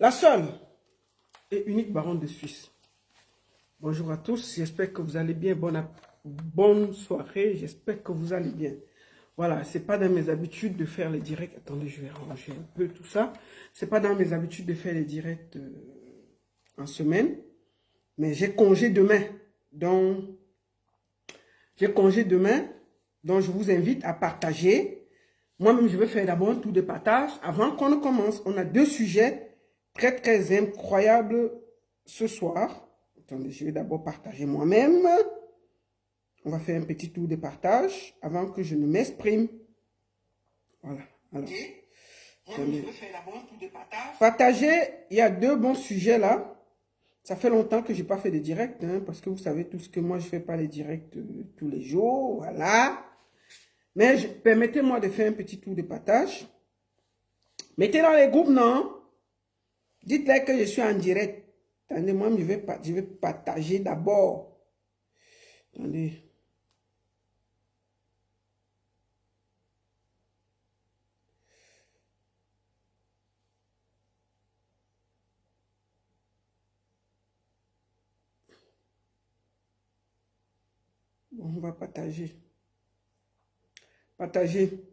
La seule et unique baronne de Suisse. Bonjour à tous, j'espère que vous allez bien. Bonne soirée, j'espère que vous allez bien. Voilà, c'est pas dans mes habitudes de faire les directs. Attendez, je vais ranger un peu tout ça. C'est pas dans mes habitudes de faire les directs en semaine. Mais j'ai congé demain. Donc, je vous invite à partager. Moi-même, je vais faire d'abord un tour de partage. Avant qu'on ne commence, on a deux sujets très incroyables ce soir. Attendez, je vais d'abord partager moi-même. On va faire un petit tour de partage avant que je ne m'exprime. Voilà. Alors, attendez. Je vais faire d'abord un tour de partage. Partager, il y a deux bons sujets là. Ça fait longtemps que je n'ai pas fait de direct, hein, parce que vous savez tous que moi, je ne fais pas les directs tous les jours, voilà. Mais permettez-moi de faire un petit tour de partage. Mettez dans les groupes, non? Dites-leur que je suis en direct. Attendez, moi, je vais partager d'abord. Attendez. Bon, on va partager. Partager.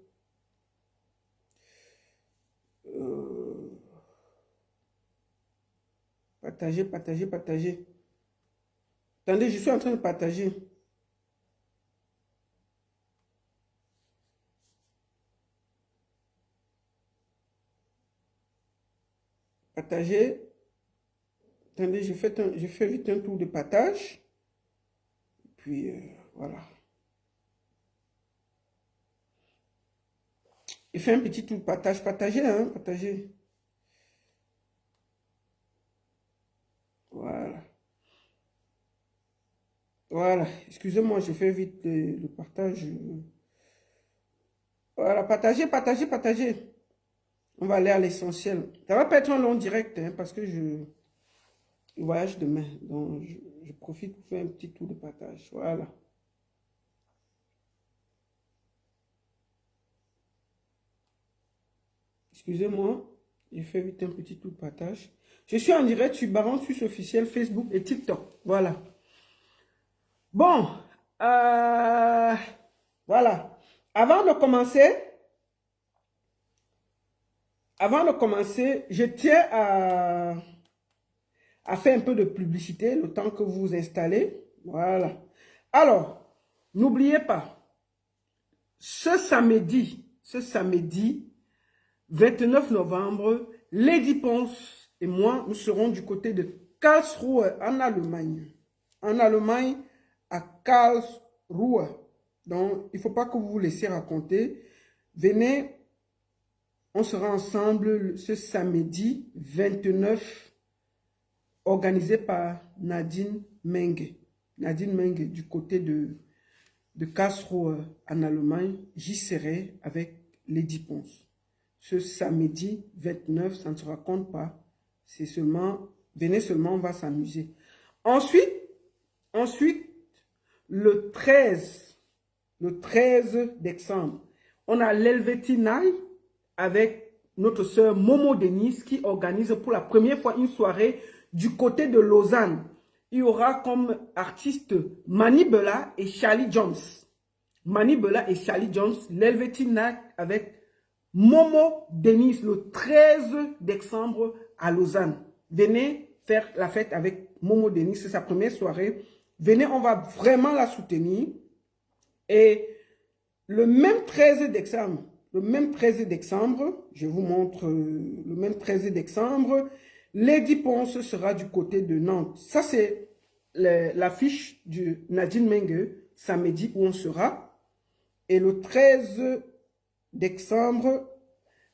Partager. Attendez, je suis en train de partager. Partager. Attendez, je fais vite un tour de partage. Puis, voilà. Je fais un petit tour de partage. Partagez, hein, partagez. Voilà. Voilà. Excusez-moi, je fais vite le partage. Voilà, partagez. On va aller à l'essentiel. Ça va pas être un long direct, hein, parce que je voyage demain. Donc, je profite pour faire un petit tour de partage. Voilà. Excusez-moi, je fais vite un petit tour de partage. Je suis en direct sur Baron Suisse officiel, Facebook et TikTok. Voilà. Bon, voilà. Avant de commencer, je tiens à faire un peu de publicité le temps que vous vous installez. Voilà. Alors, n'oubliez pas, ce samedi 29 novembre, Lady Ponce et moi, nous serons du côté de Karlsruhe en Allemagne. En Allemagne, à Karlsruhe. Donc, il ne faut pas que vous vous laissiez raconter. Venez, on sera ensemble ce samedi 29, organisé par Nadine Menge. Nadine Menge du côté de Karlsruhe en Allemagne. J'y serai avec Lady Ponce. Ce samedi 29, ça ne se raconte pas. C'est seulement, venez seulement, on va s'amuser. Ensuite, le 13 décembre, on a l'Helvetie Night avec notre sœur Momo Denise qui organise pour la première fois une soirée du côté de Lausanne. Il y aura comme artistes Mani Bella et Charlie Jones. L'Helvetie Night avec Momo Denise le 13 décembre à Lausanne. Venez faire la fête avec Momo Denise, c'est sa première soirée. Venez, on va vraiment la soutenir. Et le même 13 décembre, je vous montre le même 13 décembre, Lady Ponce sera du côté de Nantes. Ça, c'est l'affiche de Nadine Menge, samedi où on sera. Et le 13 décembre,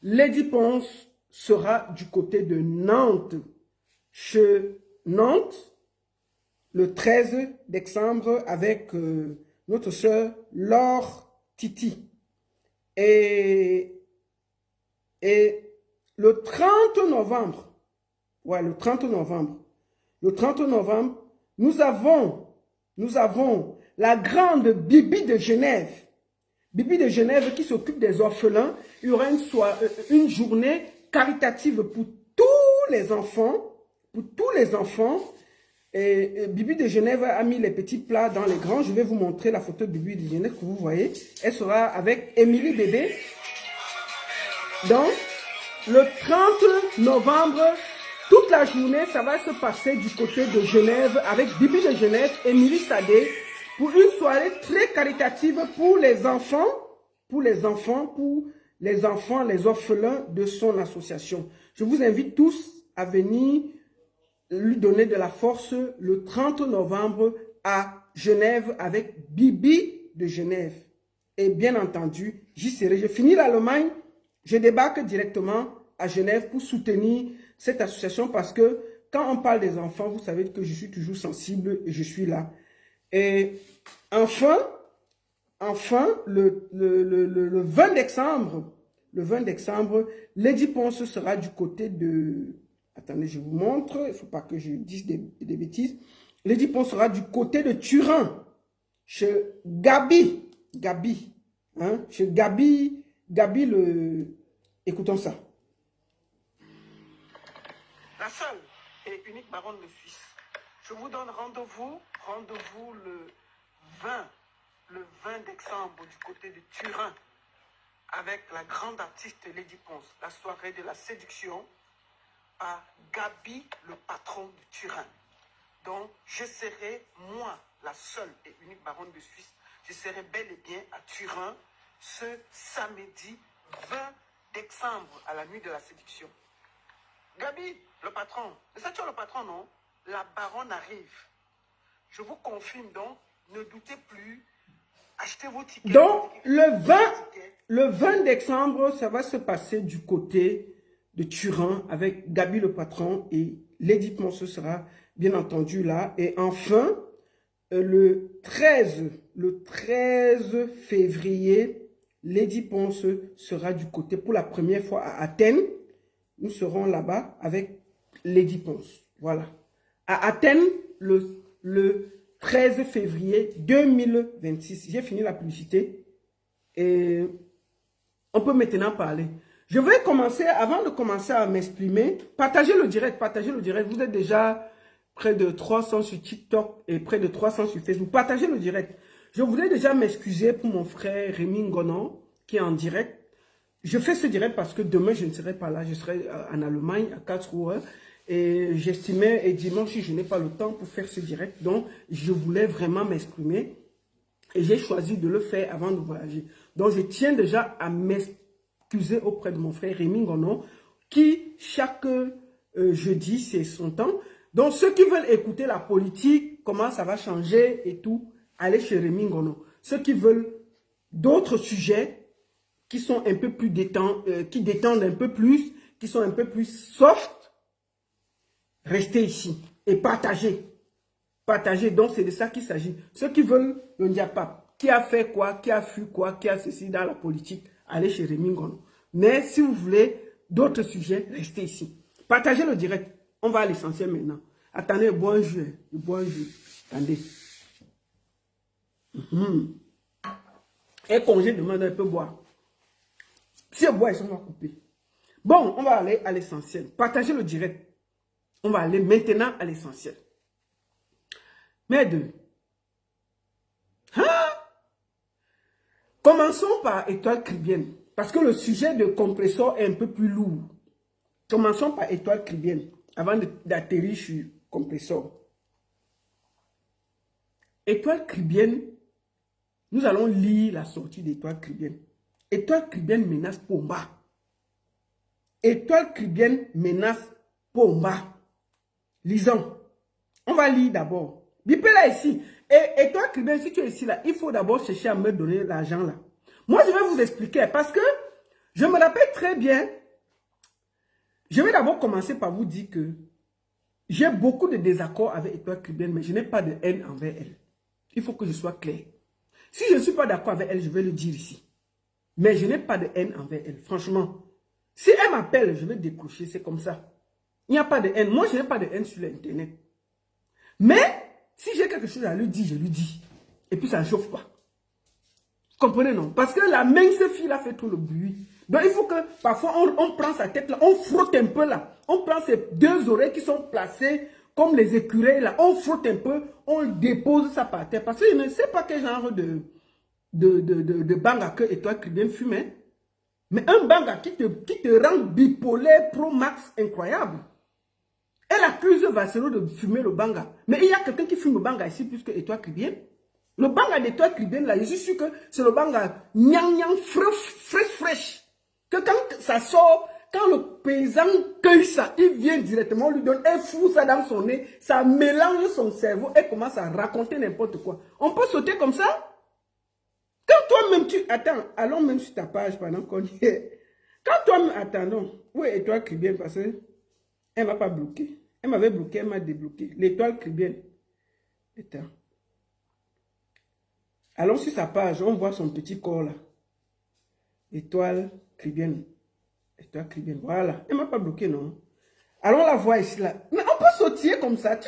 Lady Ponce sera du côté de Nantes. Chez Nantes, le 13 décembre, avec notre sœur Laure Titi. Et le 30 novembre, nous avons la grande Bibi de Genève. Bibi de Genève qui s'occupe des orphelins. Il y aura une journée caritative pour tous les enfants, Bibi de Genève a mis les petits plats dans les grands. Je vais vous montrer la photo de Bibi de Genève que vous voyez. Elle sera avec Émilie Bébé. Donc, le 30 novembre, toute la journée, ça va se passer du côté de Genève avec Bibi de Genève, Émilie Sadé, pour une soirée très caritative pour les enfants, les orphelins de son association. Je vous invite tous à venir lui donner de la force le 30 novembre à Genève avec Bibi de Genève. Et bien entendu, j'y serai. Je finis l'Allemagne, je débarque directement à Genève pour soutenir cette association parce que quand on parle des enfants, vous savez que je suis toujours sensible et je suis là. Et enfin, le 20 décembre, Lady Ponce sera du côté de... Attendez, je vous montre, il ne faut pas que je dise des bêtises. Lady Ponce sera du côté de Turin, chez Gabi, hein, chez Gabi le... Écoutons ça. La seule et unique baronne de Suisse. Je vous donne rendez-vous le 20 décembre du côté de Turin avec la grande artiste Lady Ponce, la soirée de la séduction à Gabi, le patron de Turin. Donc, je serai, moi, la seule et unique baronne de Suisse, je serai bel et bien à Turin ce samedi 20 décembre à la nuit de la séduction. Gabi, le patron, c'est toi le patron, non? La baronne arrive. Je vous confirme donc, ne doutez plus, achetez vos tickets. Donc, le 20 décembre, ça va se passer du côté de Turin avec Gabi le patron et Lady Ponce sera bien entendu là. Et enfin, le 13 février, Lady Ponce sera du côté pour la première fois à Athènes. Nous serons là-bas avec Lady Ponce. Voilà. À Athènes, le 13 février 2026. J'ai fini la publicité. Et on peut maintenant parler. Je vais commencer, avant de commencer à m'exprimer, partagez le direct. Vous êtes déjà près de 300 sur TikTok et près de 300 sur Facebook. Partagez le direct. Je voulais déjà m'excuser pour mon frère Rémi Ngonon qui est en direct. Je fais ce direct parce que demain, je ne serai pas là. Je serai en Allemagne, à Karlsruhe. Et j'estimais, et dimanche, je n'ai pas le temps pour faire ce direct. Donc, je voulais vraiment m'exprimer. Et j'ai choisi de le faire avant de voyager. Donc, je tiens déjà à m'excuser auprès de mon frère Rémi Ngonon, qui, chaque jeudi, c'est son temps. Donc, ceux qui veulent écouter la politique, comment ça va changer et tout, allez chez Rémi Ngonon. Ceux qui veulent d'autres sujets, qui sont un peu plus qui détendent un peu plus, qui sont un peu plus soft, restez ici et partagez. Partagez, donc c'est de ça qu'il s'agit. Ceux qui veulent le diapap, qui a fait quoi, qui a fui quoi, qui a ceci dans la politique, allez chez Rémi Ngonon. Mais si vous voulez d'autres sujets, restez ici. Partagez le direct. On va à l'essentiel maintenant. Attendez, bon jeu. Attendez. Et congé demande un peu boire. Si elle boit, ils sont coupés. Bon, on va aller à l'essentiel. Partagez le direct. On va aller maintenant à l'essentiel. Mais deux. Commençons par Étoile Caribbean. Parce que le sujet de compresseur est un peu plus lourd. Commençons par Étoile Caribbean. Avant d'atterrir sur compresseur. Étoile Caribbean. Nous allons lire la sortie d'Étoile Caribbean. Étoile Caribbean menace Pomba. Étoile Caribbean menace Pomba. Lisons. On va lire d'abord. Bipez là ici. Et toi, Caribbean, si tu es ici là, il faut d'abord chercher à me donner l'argent là. Moi, je vais vous expliquer parce que je me rappelle très bien. Je vais d'abord commencer par vous dire que j'ai beaucoup de désaccords avec Étoile Caribbean, mais je n'ai pas de haine envers elle. Il faut que je sois clair. Si je ne suis pas d'accord avec elle, je vais le dire ici. Mais je n'ai pas de haine envers elle. Franchement, si elle m'appelle, je vais décrocher. C'est comme ça. Il n'y a pas de haine. Moi, je n'ai pas de haine sur l'Internet. Mais, si j'ai quelque chose à lui dire, je lui dis. Et puis, ça ne chauffe pas. Vous comprenez, non? Parce que la mince fille a fait tout le bruit. Donc, il faut que parfois, on prend sa tête là, on frotte un peu là. On prend ses deux oreilles qui sont placées comme les écureuils là. On frotte un peu, on dépose ça par terre. Parce que je ne sais pas quel genre de banga que Étoile Caribbean fume. Hein. Mais un banga qui te rend bipolaire pro max incroyable. Elle accuse Vassero de fumer le banga. Mais il y a quelqu'un qui fume le banga ici plus que Étoile Caribbean. Le banga d'Étoile Caribbean là, je suis sûr que c'est le banga nyang fraîche. Que quand ça sort, quand le paysan cueille ça, il vient directement, on lui donne un fou ça dans son nez, ça mélange son cerveau et commence à raconter n'importe quoi. On peut sauter comme ça? Quand toi-même tu... Attends, allons même sur ta page pendant qu'on y est. Quand toi-même... Attends, non. Oui, Étoile Caribbean, parce que elle ne m'a pas bloqué. Elle m'avait bloqué, elle m'a débloqué. L'Étoile Caribbean. Attends. Allons sur sa page, on voit son petit corps là. Étoile Caribbean. Étoile Caribbean, voilà. Elle ne m'a pas bloqué, non. Allons la voir ici là. Mais on peut sautiller comme ça.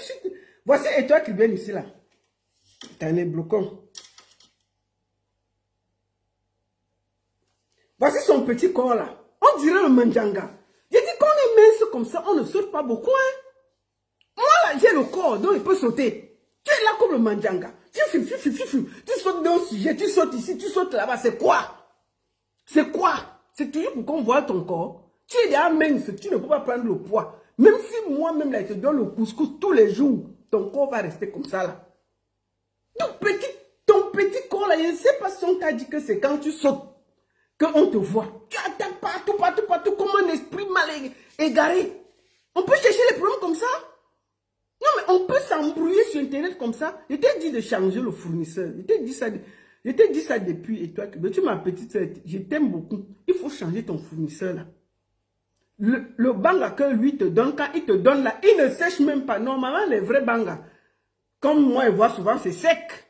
Voici Étoile Caribbean ici là. T'en es bloquant. Voici son petit corps là. On dirait le manjanga. J'ai dit qu'on est mince comme ça, on ne saute pas beaucoup. Hein? Moi là, j'ai le corps, donc il peut sauter. Tu es là comme le manjanga. Tu sautes dans un sujet, tu sautes ici, tu sautes là-bas. C'est quoi? C'est quoi? C'est toujours pour qu'on voit ton corps. Tu es déjà mince, tu ne peux pas prendre le poids. Même si moi-même là, je te donne le couscous tous les jours, ton corps va rester comme ça là. Ton petit corps là, je ne sais pas si on t'a dit que c'est quand tu sautes qu'on te voit. Tu attaques partout, comme un esprit mal égaré. On peut chercher les problèmes comme ça? Non, mais on peut s'embrouiller sur Internet comme ça. Je t'ai dit de changer le fournisseur. Je t'ai dit ça depuis. Et toi, tu ma petite soeur, je t'aime beaucoup. Il faut changer ton fournisseur là. Le banga que lui te donne, quand il te donne là, il ne sèche même pas. Normalement, les vrais bangas, comme moi, je vois souvent, c'est sec.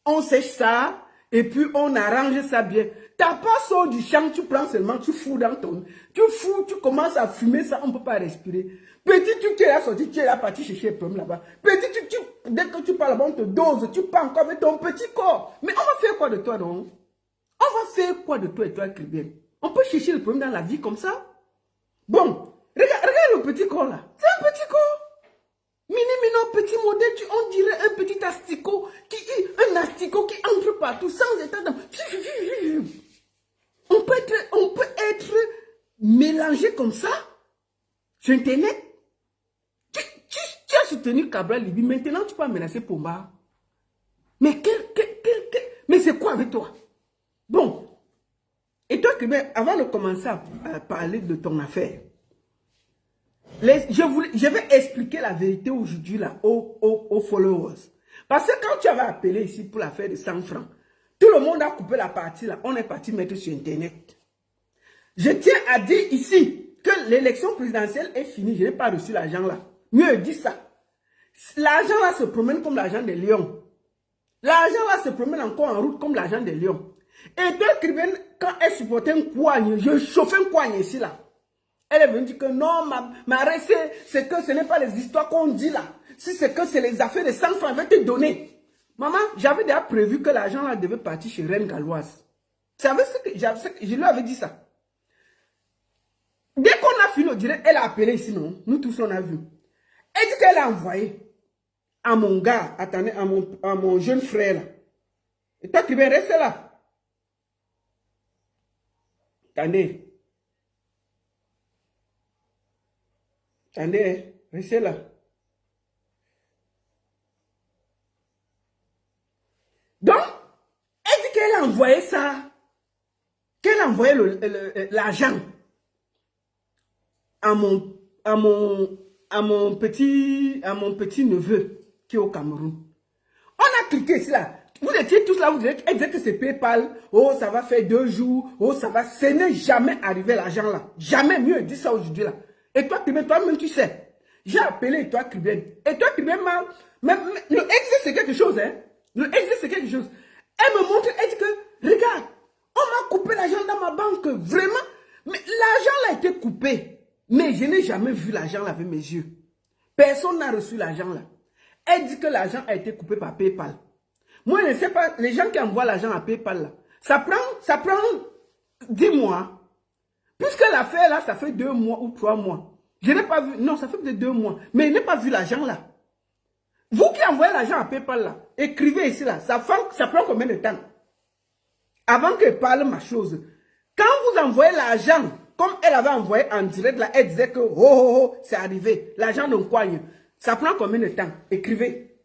On sèche ça. Et puis, on arrange ça bien. T'as pas sort du champ, tu prends seulement, tu fous dans ton... Tu fous, tu commences à fumer ça, on ne peut pas respirer. Petit, tu es là sorti, tu es là parti chercher les problèmes là-bas. Petit, dès que tu parles là-bas, on te dose, tu pars encore avec ton petit corps. Mais on va faire quoi de toi, non? On va faire quoi de toi et toi, Caribbean? On peut chercher le problème dans la vie comme ça? Bon, regarde le petit corps là. C'est un petit corps. Mini, petit modèle, on dirait un petit asticot, un asticot qui entre partout sans état d'âme. On peut être mélangé comme ça sur Internet. Tu as soutenu Cabral Libye, maintenant tu peux menacer Pomba. Mais mais c'est quoi avec toi? Bon, et toi, avant de commencer à parler de ton affaire, je vais expliquer la vérité aujourd'hui là aux followers. Parce que quand tu avais appelé ici pour l'affaire de 100 francs, tout le monde a coupé la partie là. On est parti mettre sur Internet. Je tiens à dire ici que l'élection présidentielle est finie. Je n'ai pas reçu l'argent là. Mieux dit ça. L'argent là se promène comme l'argent des lions. L'argent là se promène encore en route comme l'argent des lions. Et toi, Caribbean, quand elle supportait un coigne, je chauffais un coigne ici là. Elle est venue dire que non, ma recette, c'est que ce n'est pas les histoires qu'on dit là. Si c'est que c'est les affaires de 100 francs, je vais te donner. Maman, j'avais déjà prévu que l'argent là devait partir chez Reine Galloise. Tu savais ce que je lui avais dit ça. Dès qu'on a fini au direct, elle a appelé ici, non? Nous tous on a vu. Elle dit qu'elle a envoyé à mon gars, attendez, à mon jeune frère là. Et toi qui viens rester là. Attendez. Attendez, restez là. Donc, elle dit qu'elle a envoyé ça, qu'elle a envoyé l'argent à mon petit neveu qui est au Cameroun. On a cliqué ici là. Vous étiez tous là, vous direz que c'est PayPal. Oh, ça va faire 2 jours. Oh, ça va. Ce n'est jamais arrivé l'argent là. Jamais mieux dit ça aujourd'hui là. Et toi, toi-même, tu sais. J'ai appelé toi, Caribbean. Et toi, Caribbean, le exit, c'est quelque chose, hein. Le exit, c'est quelque chose. Elle me montre, elle dit que, regarde, on m'a coupé l'argent dans ma banque. Vraiment. Mais l'argent là a été coupé. Mais je n'ai jamais vu l'argent là avec mes yeux. Personne n'a reçu l'argent là. Elle dit que l'argent a été coupé par PayPal. Moi, je ne sais pas, les gens qui envoient l'argent à PayPal là, ça prend 10 mois. Puisque l'affaire là, ça fait 2 mois ou 3 mois. Je n'ai pas vu, non, ça fait peut-être 2 mois. Mais je n'ai pas vu l'argent là. Vous qui envoyez l'argent à PayPal là, écrivez ici là, ça prend combien de temps? Avant que parle ma chose. Quand vous envoyez l'argent, comme elle avait envoyé en direct là, elle disait que oh oh oh, c'est arrivé. L'argent de Nkwagne. Ça prend combien de temps? Écrivez.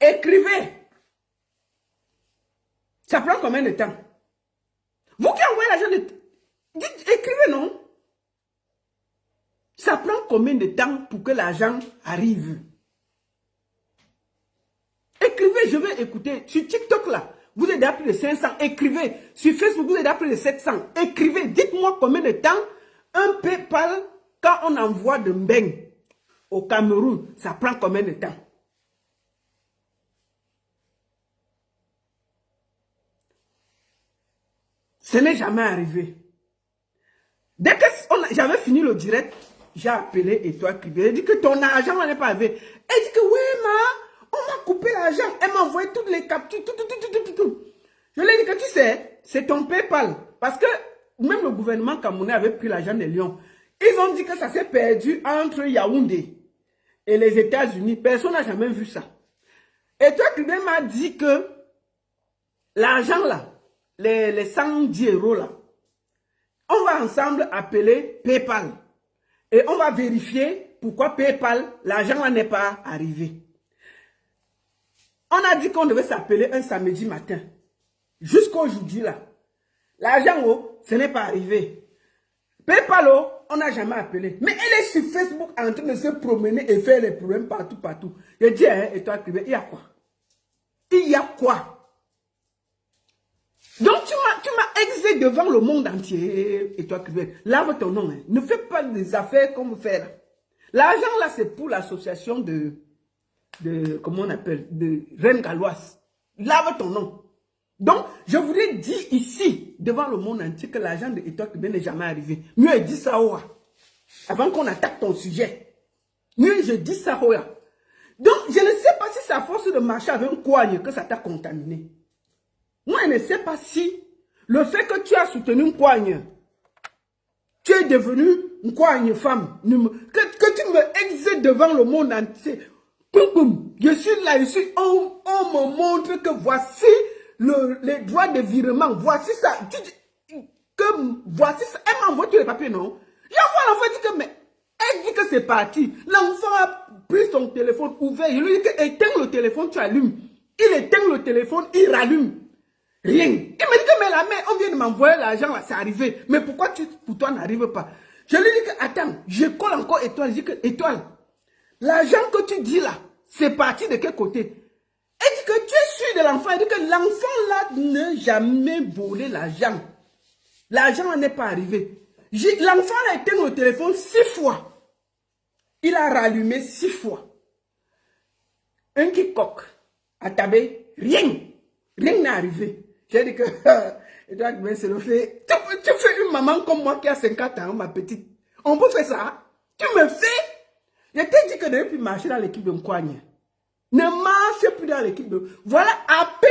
Écrivez. Ça prend combien de temps? Vous qui envoyez l'argent de... Dites, écrivez non. Ça prend combien de temps pour que l'argent arrive? Écrivez, je vais écouter. Sur TikTok là, vous êtes à plus de 500. Écrivez. Sur Facebook, vous êtes à plus de 700. Écrivez. Dites-moi combien de temps un PayPal, quand on envoie de Mbeng au Cameroun, ça prend combien de temps? Ce n'est jamais arrivé. Dès que j'avais fini le direct, j'ai appelé Étoile Privée. Elle dit que ton argent n'est pas arrivé. Elle dit que oui, on m'a coupé l'argent. Elle m'a envoyé toutes les captures, tout. Je lui ai dit que tu sais, c'est ton PayPal. Parce que même le gouvernement camerounais avait pris l'argent des Lions. Ils ont dit que ça s'est perdu entre Yaoundé et les États-Unis. Personne n'a jamais vu ça. Étoile Privée m'a dit que l'argent là, les 110 € là, on va ensemble appeler PayPal. Et on va vérifier pourquoi PayPal, l'argent n'est pas arrivé. On a dit qu'on devait s'appeler un samedi matin. Jusqu'aujourd'hui là. L'argent, oh, ce n'est pas arrivé. PayPal, oh, on n'a jamais appelé. Mais elle est sur Facebook en train de se promener et faire les problèmes partout. Je dis, hein, et toi, il y a quoi? Il y a quoi? Donc, tu m'as exé devant le monde entier. Et toi, lave ton nom. Hein. Ne fais pas des affaires comme vous faites là. L'argent, là, c'est pour l'association comment on appelle, de Reine Galloise. Lave ton nom. Donc, je voudrais dire ici, devant le monde entier, que l'argent de Étoile n'est jamais arrivé. Mieux, dis ça, avant qu'on attaque ton sujet. Mieux, je dis ça, Donc, je ne sais pas si c'est à force de marcher avec un Nkwagne que ça t'a contaminé. Moi, je ne sais pas si le fait que tu as soutenu Nkwagne, tu es devenu Nkwagne femme, que tu me exerces devant le monde entier. Je suis là, on me montre que voici les droits de virement, voici ça. Voici ça. Elle m'envoie tous les papiers, non? J'envoie l'enfant, elle dit que, mais elle dit que c'est parti. L'enfant a pris son téléphone ouvert, je lui dis que éteins le téléphone, tu allumes. Il éteint le téléphone, il rallume. Rien. Il me dit que, mais la mère, on vient de m'envoyer l'argent, là, c'est arrivé. Mais pourquoi pour toi n'arrive pas? Je lui dis que, attends, je colle encore Étoile. Je dis que, Étoile, l'argent que tu dis là, c'est parti de quel côté? Elle dit que tu es sûr de l'enfant. Elle dit que l'enfant là n'a jamais volé l'argent. L'argent n'est pas arrivé. L'enfant a éteint le téléphone 6 fois. Il a rallumé 6 fois. Un qui coque à tabé, rien. Rien n'est arrivé. J'ai dit que, c'est le fait. Tu fais une maman comme moi qui a 50 ans, ma petite. On peut faire ça. Tu me fais. Je t'ai dit que je ne vais plus marcher dans l'équipe de Nkwagne. Ne marche plus dans l'équipe de... Voilà, à peine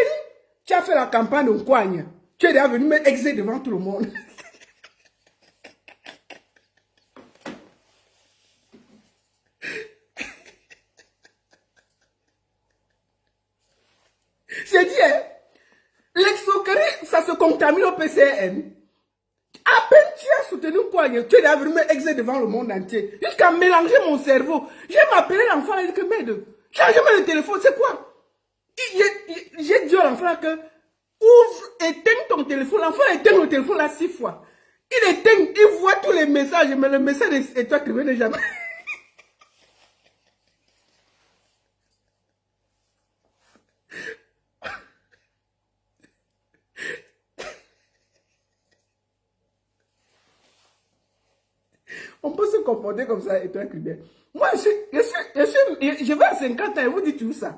tu as fait la campagne de Nkwagne. Tu es déjà venu me exer devant tout le monde. J'ai dit, hein, l'exoquerie, ça se contamine au PCN. À peine tu as soutenu Nkwagne, tu es déjà venu me exer devant le monde entier. Jusqu'à mélanger mon cerveau. J'ai m'appelé l'enfant et dit que, merde, changez le téléphone, c'est quoi? J'ai dit à l'enfant que, ouvre, éteins ton téléphone. L'enfant éteint le téléphone là 6 fois. Il éteint, il voit tous les messages, mais le message est toi qui ne venez jamais. On peut se comporter comme ça, et toi, Cribert. Moi, je vais à 50 ans et vous dites tout ça.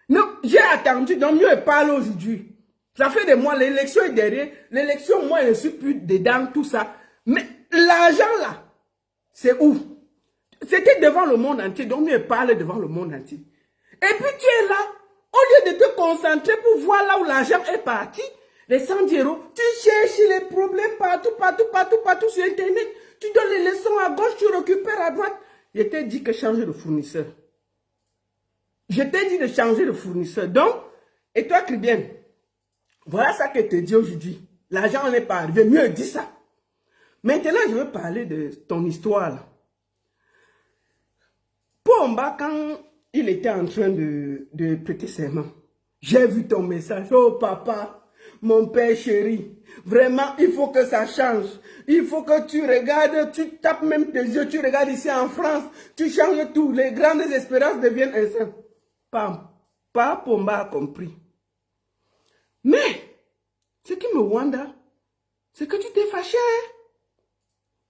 Non, j'ai attendu, donc mieux parle aujourd'hui. Ça fait des mois, l'élection est derrière. L'élection, moi, je ne suis plus dedans, tout ça. Mais l'argent là, c'est où? C'était devant le monde entier, donc mieux parle devant le monde entier. Et puis tu es là, au lieu de te concentrer pour voir là où l'argent est parti, Les 110 euros, tu cherches les problèmes partout, partout, partout, partout sur Internet. Tu donnes les leçons à gauche, tu récupères à droite. Je t'ai dit que changer de fournisseur. Je t'ai dit de changer de fournisseur. Donc, et toi, Cribien, voilà ça que je te dis aujourd'hui. L'argent n'est pas arrivé. Mieux, dis ça. Maintenant, je veux parler de ton histoire. Là. Pomba, quand il était en train de prêter serment, j'ai vu ton message. Oh, papa. Mon père chéri, vraiment, il faut que ça change. Il faut que tu regardes, tu tapes même tes yeux, tu regardes ici en France, tu changes tout. Les grandes espérances deviennent un Pas Pomba a compris. Mais, ce qui me wonder, c'est que tu t'es fâché.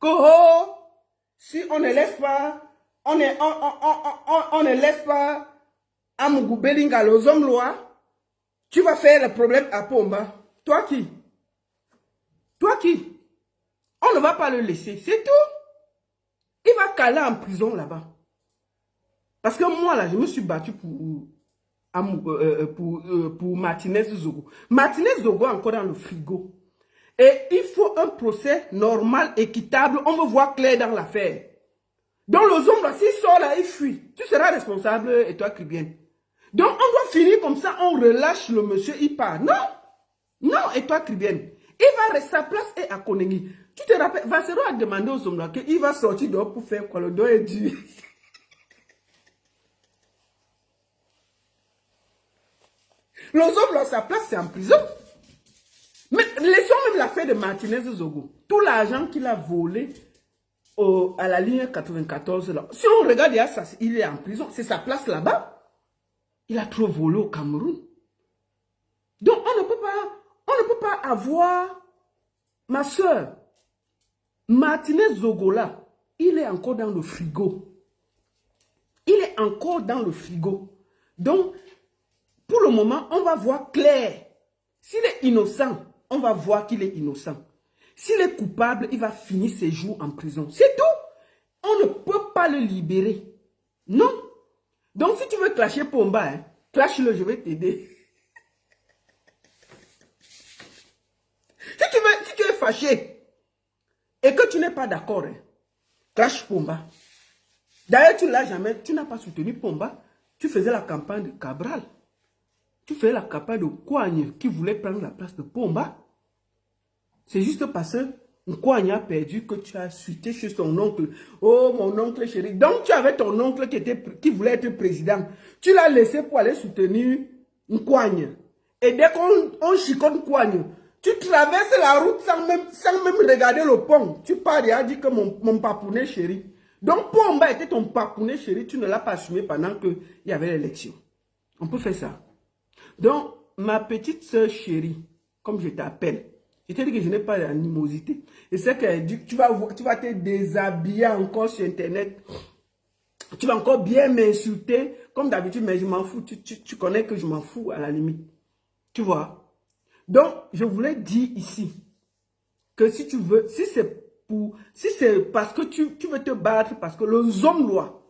Oh, si on ne laisse pas, on ne laisse pas Amougou Belinga aux hommes lois, tu vas faire le problème à Pomba. Toi qui? Toi qui? On ne va pas le laisser, c'est tout. Il va caler en prison là-bas. Parce que moi, là, je me suis battu pour Martinez Zogo. Martinez Zogo est encore dans le frigo. Et il faut un procès normal, équitable. On me voit clair dans l'affaire. Donc, le homme, là, s'il sort là, il fuit. Tu seras responsable, et toi, Cribien. Donc, on doit finir comme ça, on relâche le monsieur, il part. Non! Non, et toi, Cribien. Il va rester sa place et à Konengi. Tu te rappelles, Vassero a demandé aux hommes là qu'il va sortir dehors pour faire quoi? Le dos est dur. Les hommes là, sa place, c'est en prison. Mais laissons même l'affaire de Martinez Zogo. Tout l'argent qu'il a volé à la ligne 94, là. Si on regarde, il est en prison. C'est sa place là-bas. Il a trop volé au Cameroun. Donc, on ne peut pas avoir ma soeur. Martinez Zogo là, il est encore dans le frigo. Il est encore dans le frigo. Donc, pour le moment, on va voir clair. S'il est innocent, on va voir qu'il est innocent. S'il est coupable, il va finir ses jours en prison. C'est tout. On ne peut pas le libérer. Non. Donc, si tu veux clasher Pomba, hein, clash-le, je vais t'aider. Si tu es fâché et que tu n'es pas d'accord, hein, clash Pomba. D'ailleurs, tu n'as pas soutenu Pomba. Tu faisais la campagne de Cabral. Tu faisais la campagne de Kouagne qui voulait prendre la place de Pomba. C'est juste parce que Kouagne a perdu que tu as suité chez son oncle. Oh, mon oncle chéri. Donc, tu avais ton oncle qui voulait être président. Tu l'as laissé pour aller soutenir Kouagne. Et dès qu'on chicote Kouagne, tu traverses la route sans même regarder le pont. Tu pars et as dit que mon papounet chéri. Donc, Pomba était ton papounet chéri. Tu ne l'as pas assumé pendant qu'il y avait l'élection. On peut faire ça. Donc, ma petite soeur chérie, comme je t'appelle, je t'ai dit que je n'ai pas d'animosité. Et c'est qu'elle dit que tu vas te déshabiller encore sur Internet. Tu vas encore bien m'insulter, comme d'habitude, mais je m'en fous. Tu connais que je m'en fous à la limite. Tu vois? Donc, je voulais dire ici que si tu veux, si c'est parce que tu veux te battre, parce que le Zomlois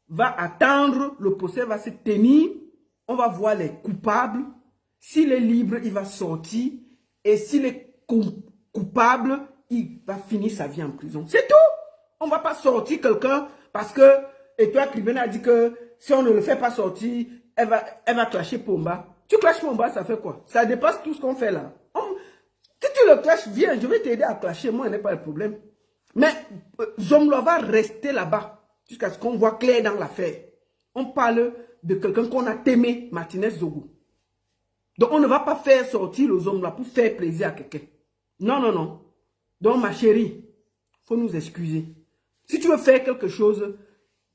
va attendre, le procès va se tenir, on va voir les coupables. S'il est libre, il va sortir. Et s'il est coupable, il va finir sa vie en prison. C'est tout. On ne va pas sortir quelqu'un parce que, et toi, Cribien a dit que si on ne le fait pas sortir, elle va clasher Pomba. Tu clashes Pomba, ça fait quoi? Ça dépasse tout ce qu'on fait là. Si tu le clashes, viens, je vais t'aider à clasher. Moi, il n'y a pas de problème. Mais Zomlo va rester là-bas jusqu'à ce qu'on voit clair dans l'affaire. On parle de quelqu'un qu'on a aimé, Martinez Zogo. Donc, on ne va pas faire sortir les hommes là pour faire plaisir à quelqu'un. Non, non, non. Donc, ma chérie, il faut nous excuser. Si tu veux faire quelque chose,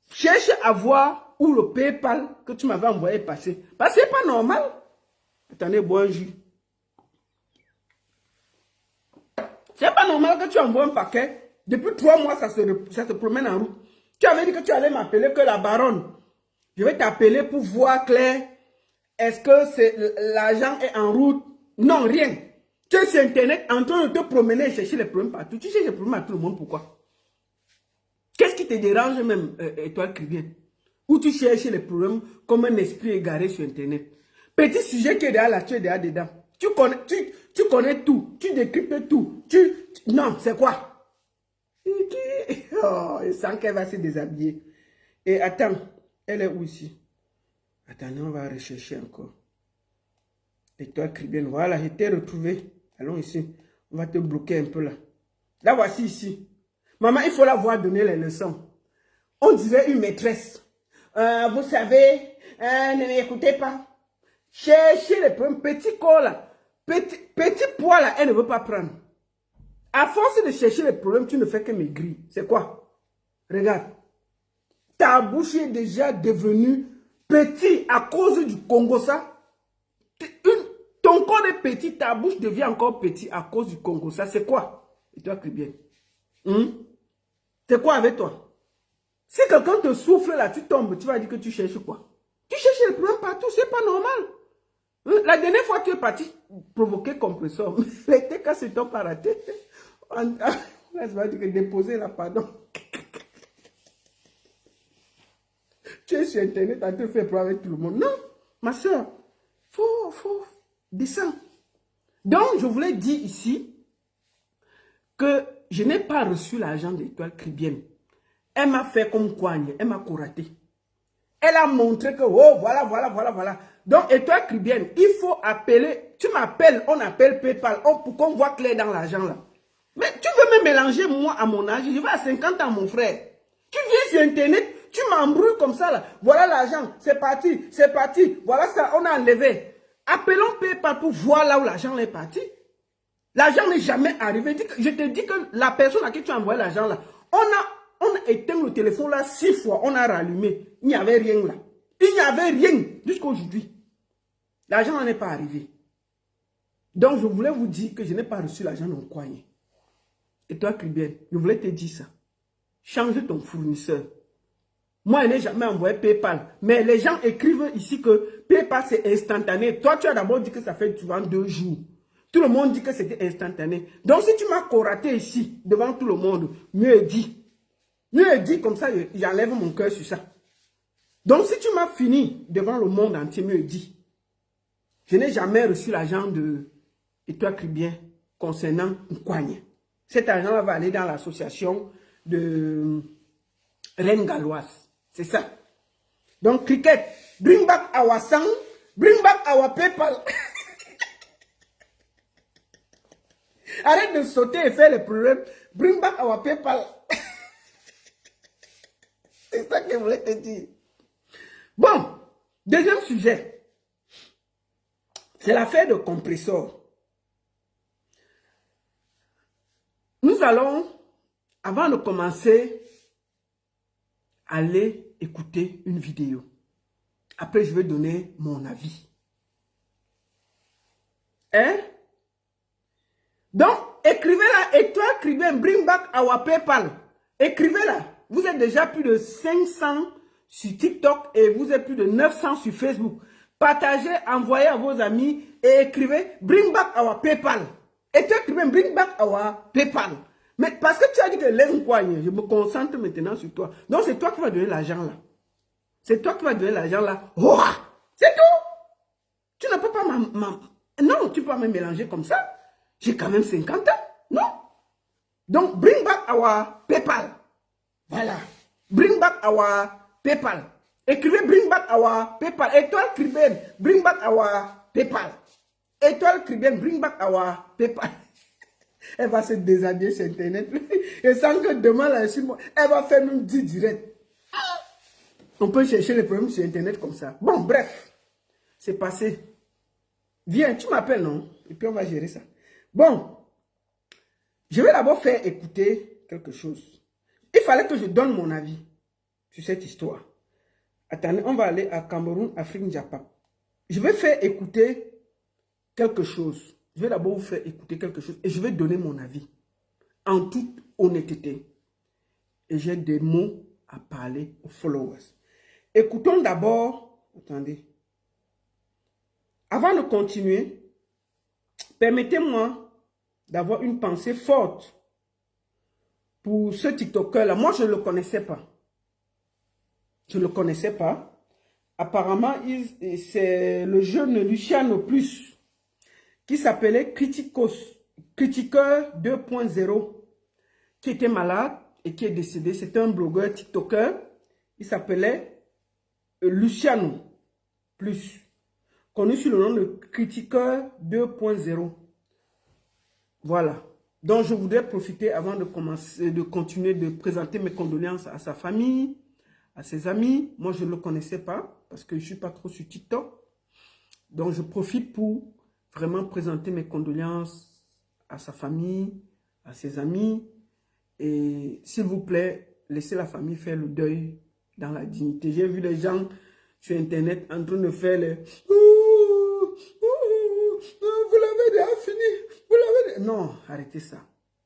cherche à voir où le PayPal que tu m'avais envoyé passer. Parce que ce n'est pas normal. Attendez, bois un jus. C'est pas normal que tu envoies un paquet. Depuis 3 mois, ça se promène en route. Tu avais dit que tu allais m'appeler que la baronne. Je vais t'appeler pour voir clair. Est-ce que l'argent est en route? Non, rien. Tu es sur Internet en train de te promener et chercher les problèmes partout. Tu cherches les problèmes à tout le monde, pourquoi? Qu'est-ce qui te dérange même, étoile Cribien? Où tu cherches les problèmes comme un esprit égaré sur Internet. Petit sujet qui est derrière là, tu es derrière dedans. Tu connais tout. Tu décryptes tout. Non, c'est quoi? Oh, il sent qu'elle va se déshabiller. Et attends, elle est où ici? Attendez, on va rechercher encore. Étoile cribienne, voilà, je t'ai retrouvé. Allons ici. On va te bloquer un peu là. La voici ici. Maman, il faut la voir donner les leçons. On dirait une maîtresse. Vous savez, ne m'écoutez pas. Cherchez les problèmes. Petit corps là. Petit poids là, elle ne veut pas prendre. À force de chercher les problèmes, tu ne fais que maigrir. C'est quoi? Regarde. Ta bouche est déjà devenue petit à cause du Congo, ça. Ton corps est petit, ta bouche devient encore petit à cause du Congo, ça. C'est quoi? Et toi, Cribienne? C'est quoi avec toi? Si quelqu'un te souffle là, tu tombes, tu vas dire que tu cherches quoi? Tu cherches le problème partout, c'est pas normal. La dernière fois, tu es parti provoquer compresseur. Mais t'es cassé ton pas raté. Là, je vais dire que déposer là, pardon. Tu es sur Internet, tu te fais problème avec tout le monde. Non, ma soeur, faut descendre. Donc, je voulais dire ici que je n'ai pas reçu l'argent d'Étoile Cribienne. Elle m'a fait comme coigne, elle m'a couraté. Elle a montré que, oh, voilà. Donc, Étoile Cribienne, il faut appeler, tu m'appelles, on appelle PayPal, pour qu'on voit clair dans l'argent là. Mais tu veux me mélanger, moi, à mon âge, je vais à 50 ans, mon frère. Tu viens sur Internet, tu m'embrouilles comme ça là. Voilà l'argent, c'est parti, voilà ça, on a enlevé. Appelons PayPal pour voir là où l'argent est parti. L'argent n'est jamais arrivé. Je te dis que la personne à qui tu as envoyé l'argent là, on a éteint le téléphone là 6 fois, on a rallumé. Il n'y avait rien là. Il n'y avait rien jusqu'à aujourd'hui. L'argent n'est pas arrivé. Donc je voulais vous dire que je n'ai pas reçu l'argent dans le coin. Et toi, Cribienne, je voulais te dire ça. Change ton fournisseur. Moi, je n'ai jamais envoyé PayPal. Mais les gens écrivent ici que PayPal, c'est instantané. Toi, tu as d'abord dit que ça fait souvent 2 jours. Tout le monde dit que c'était instantané. Donc, si tu m'as coraté ici, devant tout le monde, mieux dit. Mieux dit, comme ça, j'enlève mon cœur sur ça. Donc, si tu m'as fini devant le monde entier, mieux dit. Je n'ai jamais reçu l'argent de Étoile Cribienne concernant Nkwagne. Cet argent va aller dans l'association de Reine Galloise. C'est ça. Donc, Cricket, bring back our song, bring back our PayPal. Arrête de sauter et faire les problèmes. Bring back our PayPal. C'est ça que je voulais te dire. Bon, deuxième sujet. C'est l'affaire de compresseur. Nous allons, avant de commencer, aller écouter une vidéo. Après, je vais donner mon avis. Hein? Donc, écrivez-la, Étoile Cribienne, bring back our PayPal. Écrivez-la. Vous êtes déjà plus de 500 sur TikTok et vous êtes plus de 900 sur Facebook. Partagez, envoyez à vos amis et écrivez, bring back our PayPal. Étoile Cribienne, bring back our PayPal. Mais parce que tu as dit que laisse quoi, je me concentre maintenant sur toi. Donc, c'est toi qui vas donner l'argent là. C'est toi qui vas donner l'argent là. Oh, c'est tout. Tu ne peux pas non, tu peux pas me mélanger comme ça. J'ai quand même 50 ans. Non. Donc, bring back our PayPal. Voilà. Bring back our PayPal. Écrivez bring back our PayPal. Étoile Cribienne, bring back our PayPal. Étoile Cribienne, bring back our PayPal. Elle va se déshabiller sur Internet. Et sans que demain, là, elle va faire même 10 directs. On peut chercher les problèmes sur Internet comme ça. Bon, bref. C'est passé. Viens, tu m'appelles, non? Et puis on va gérer ça. Bon. Je vais d'abord faire écouter quelque chose. Il fallait que je donne mon avis sur cette histoire. Attendez, on va aller à Cameroun, Afrique, Japon. Je vais faire écouter quelque chose. Je vais d'abord vous faire écouter quelque chose et je vais donner mon avis. En toute honnêteté. Et j'ai des mots à parler aux followers. Écoutons d'abord. Attendez. Avant de continuer, permettez-moi d'avoir une pensée forte pour ce TikToker-là. Moi, je ne le connaissais pas. Je ne le connaissais pas. Apparemment, c'est le jeune Luciano Plus qui s'appelait Critiqueur 2.0, qui était malade et qui est décédé. C'était un blogueur TikToker. Il s'appelait Luciano Plus, connu sous le nom de Critiqueur 2.0. Voilà. Donc, je voudrais profiter avant de continuer de présenter mes condoléances à sa famille, à ses amis. Moi, je ne le connaissais pas parce que je ne suis pas trop sur TikTok. Donc, je profite pour vraiment présenter mes condoléances à sa famille, à ses amis. Et s'il vous plaît, laissez la famille faire le deuil dans la dignité. J'ai vu les gens sur Internet en train de faire les... Vous l'avez déjà fini. Vous l'avez... Non, arrêtez ça.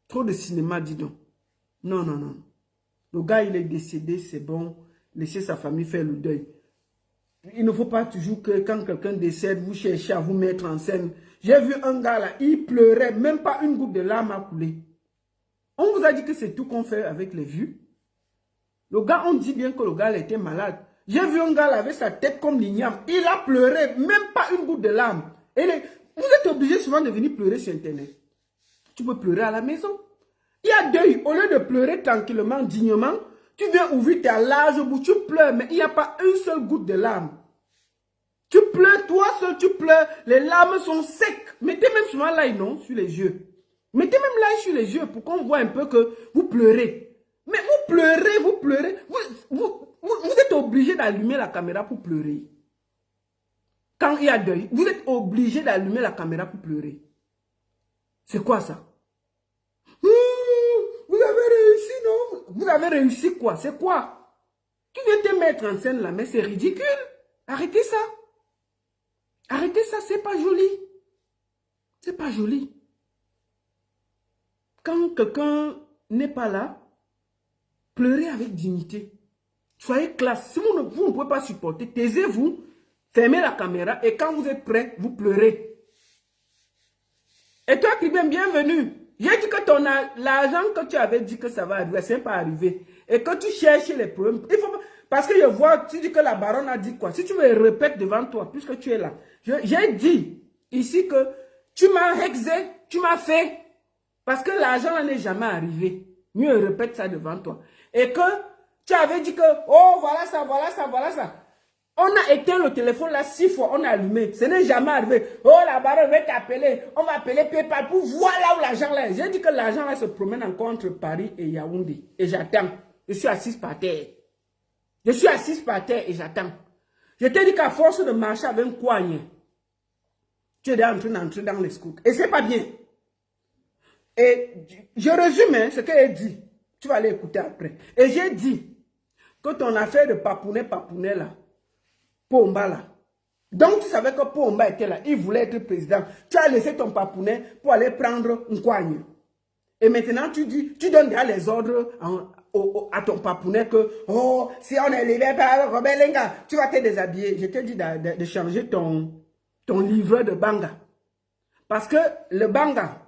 Trop de cinéma, dis donc. Non, non, non. Le gars, il est décédé, c'est bon. Laissez sa famille faire le deuil. Il ne faut pas toujours que quand quelqu'un décède, vous cherchez à vous mettre en scène. J'ai vu un gars là, il pleurait, même pas une goutte de larmes a coulé. On vous a dit que c'est tout qu'on fait avec les vues. Le gars, on dit bien que le gars était malade. J'ai vu un gars là avec sa tête comme l'igname. Il a pleuré, même pas une goutte de larmes. Vous êtes obligé souvent de venir pleurer sur Internet. Tu peux pleurer à la maison. Il y a deuil. Au lieu de pleurer tranquillement, dignement, tu viens ouvrir ta large bouche, tu pleures, mais il n'y a pas une seule goutte de larmes. Tu pleures, toi seul, tu pleures, les larmes sont secs. Mettez même souvent l'ail, non, sur les yeux. Mettez même l'ail sur les yeux pour qu'on voit un peu que vous pleurez. Mais vous pleurez, vous pleurez. Vous êtes obligé d'allumer la caméra pour pleurer. Quand il y a deuil, vous êtes obligé d'allumer la caméra pour pleurer. C'est quoi ça? Vous avez réussi, non? Vous avez réussi quoi? C'est quoi? Tu viens te mettre en scène là, mais c'est ridicule. Arrêtez ça. Arrêtez ça, c'est pas joli. C'est pas joli. Quand quelqu'un n'est pas là, pleurez avec dignité. Soyez classe. Si vous ne pouvez pas supporter, taisez-vous, fermez la caméra et quand vous êtes prêt, vous pleurez. Et toi qui viens, bienvenue. J'ai dit que l'argent que tu avais dit que ça va arriver, ça n'est pas arrivé. Et que tu cherches les problèmes. Il faut, parce que je vois, tu dis que la baronne a dit quoi? Si tu me répètes devant toi, puisque tu es là. J'ai dit ici que tu m'as hexé, tu m'as fait. Parce que l'argent n'est jamais arrivé. Mieux répète ça devant toi. Et que tu avais dit que, oh, voilà ça, voilà ça, voilà ça. On a éteint le téléphone là 6 fois, on a allumé. Ce n'est jamais arrivé. Oh, la baronne va t'appeler. On va appeler PayPal pour voir là où l'argent là est. J'ai dit que l'argent là se promène encore entre Paris et Yaoundé. Et j'attends. Je suis assise par terre. Je suis assise par terre et j'attends. Je t'ai dit qu'à force de marcher avec un coigne, tu es déjà en train d'entrer dans les scouts. Et c'est pas bien. Et je résume ce qu'elle dit. Tu vas aller écouter après. Et j'ai dit que ton affaire de papounet là, Pomba là. Donc tu savais que Pomba était là. Il voulait être président. Tu as laissé ton papounet pour aller prendre un coigne. Et maintenant tu dis, tu donnes déjà les ordres à ton papounet que, oh, si on est libéré par Robert Lenga, tu vas te déshabiller. Je t'ai dit de changer ton livret de banga. Parce que le banga,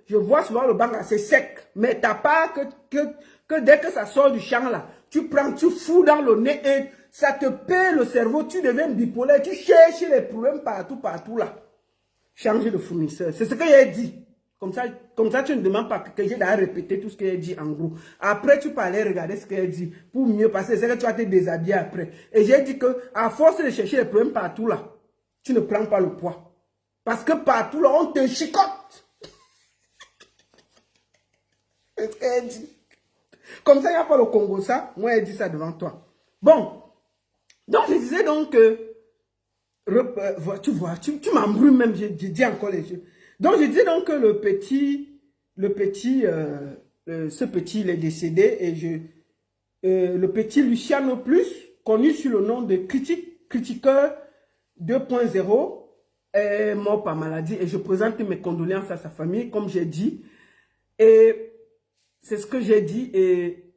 je vois souvent le banga, c'est sec. Mais t'as pas que dès que ça sort du champ là, tu prends, tu fous dans le nez et ça te perd le cerveau, tu deviens bipolaire, tu cherches les problèmes partout là. Changer de fournisseur. C'est ce que j'ai dit. Comme ça, tu ne demandes pas que j'ai d'ailleurs répété tout ce que j'ai dit en gros. Après, tu peux aller regarder ce que j'ai dit pour mieux passer. C'est que tu vas te déshabiller après. Et j'ai dit que à force de chercher les problèmes partout là, tu ne prends pas le poids. Parce que partout là, on te chicote. C'est ce que j'ai dit. Comme ça, il n'y a pas le Congo ça. Moi, j'ai dit ça devant toi. Bon. Donc, je disais donc que, tu vois, tu m'embrumes même, je dis encore les yeux. Donc, je disais donc que ce petit, il est décédé et le petit Luciano Plus, connu sous le nom de Critiqueur 2.0, est mort par maladie et je présente mes condoléances à sa famille, comme j'ai dit. Et c'est ce que j'ai dit et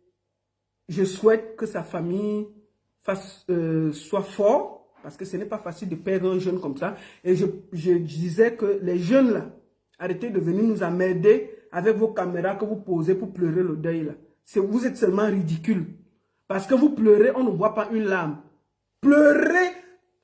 je souhaite que sa famille soit fort, parce que ce n'est pas facile de perdre un jeune comme ça. Et je disais que les jeunes là, arrêtez de venir nous emmerder avec vos caméras que vous posez pour pleurer le deuil là. Vous êtes seulement ridicule. Parce que vous pleurez, on ne voit pas une larme. Pleurer,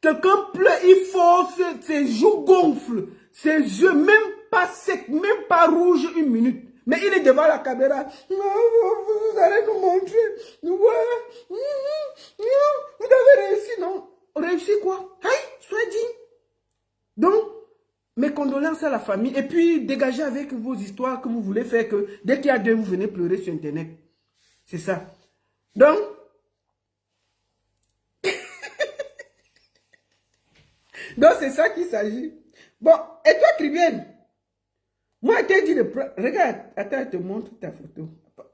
quelqu'un pleure, il force, ses joues gonflent. Ses yeux, même pas secs, même pas rouges une minute. Mais il est devant la caméra. Vous allez nous montrer. Ouais. Vous avez réussi, non? Réussi quoi? Aïe, sois digne. Donc, mes condoléances à la famille. Et puis, dégagez avec vos histoires que vous voulez faire. Que dès qu'il y a deux, vous venez pleurer sur Internet. C'est ça. Donc, c'est ça qu'il s'agit. Bon, et toi, Trivienne? Moi, je t'ai dit de prendre. Regarde, attends, je te montre ta photo.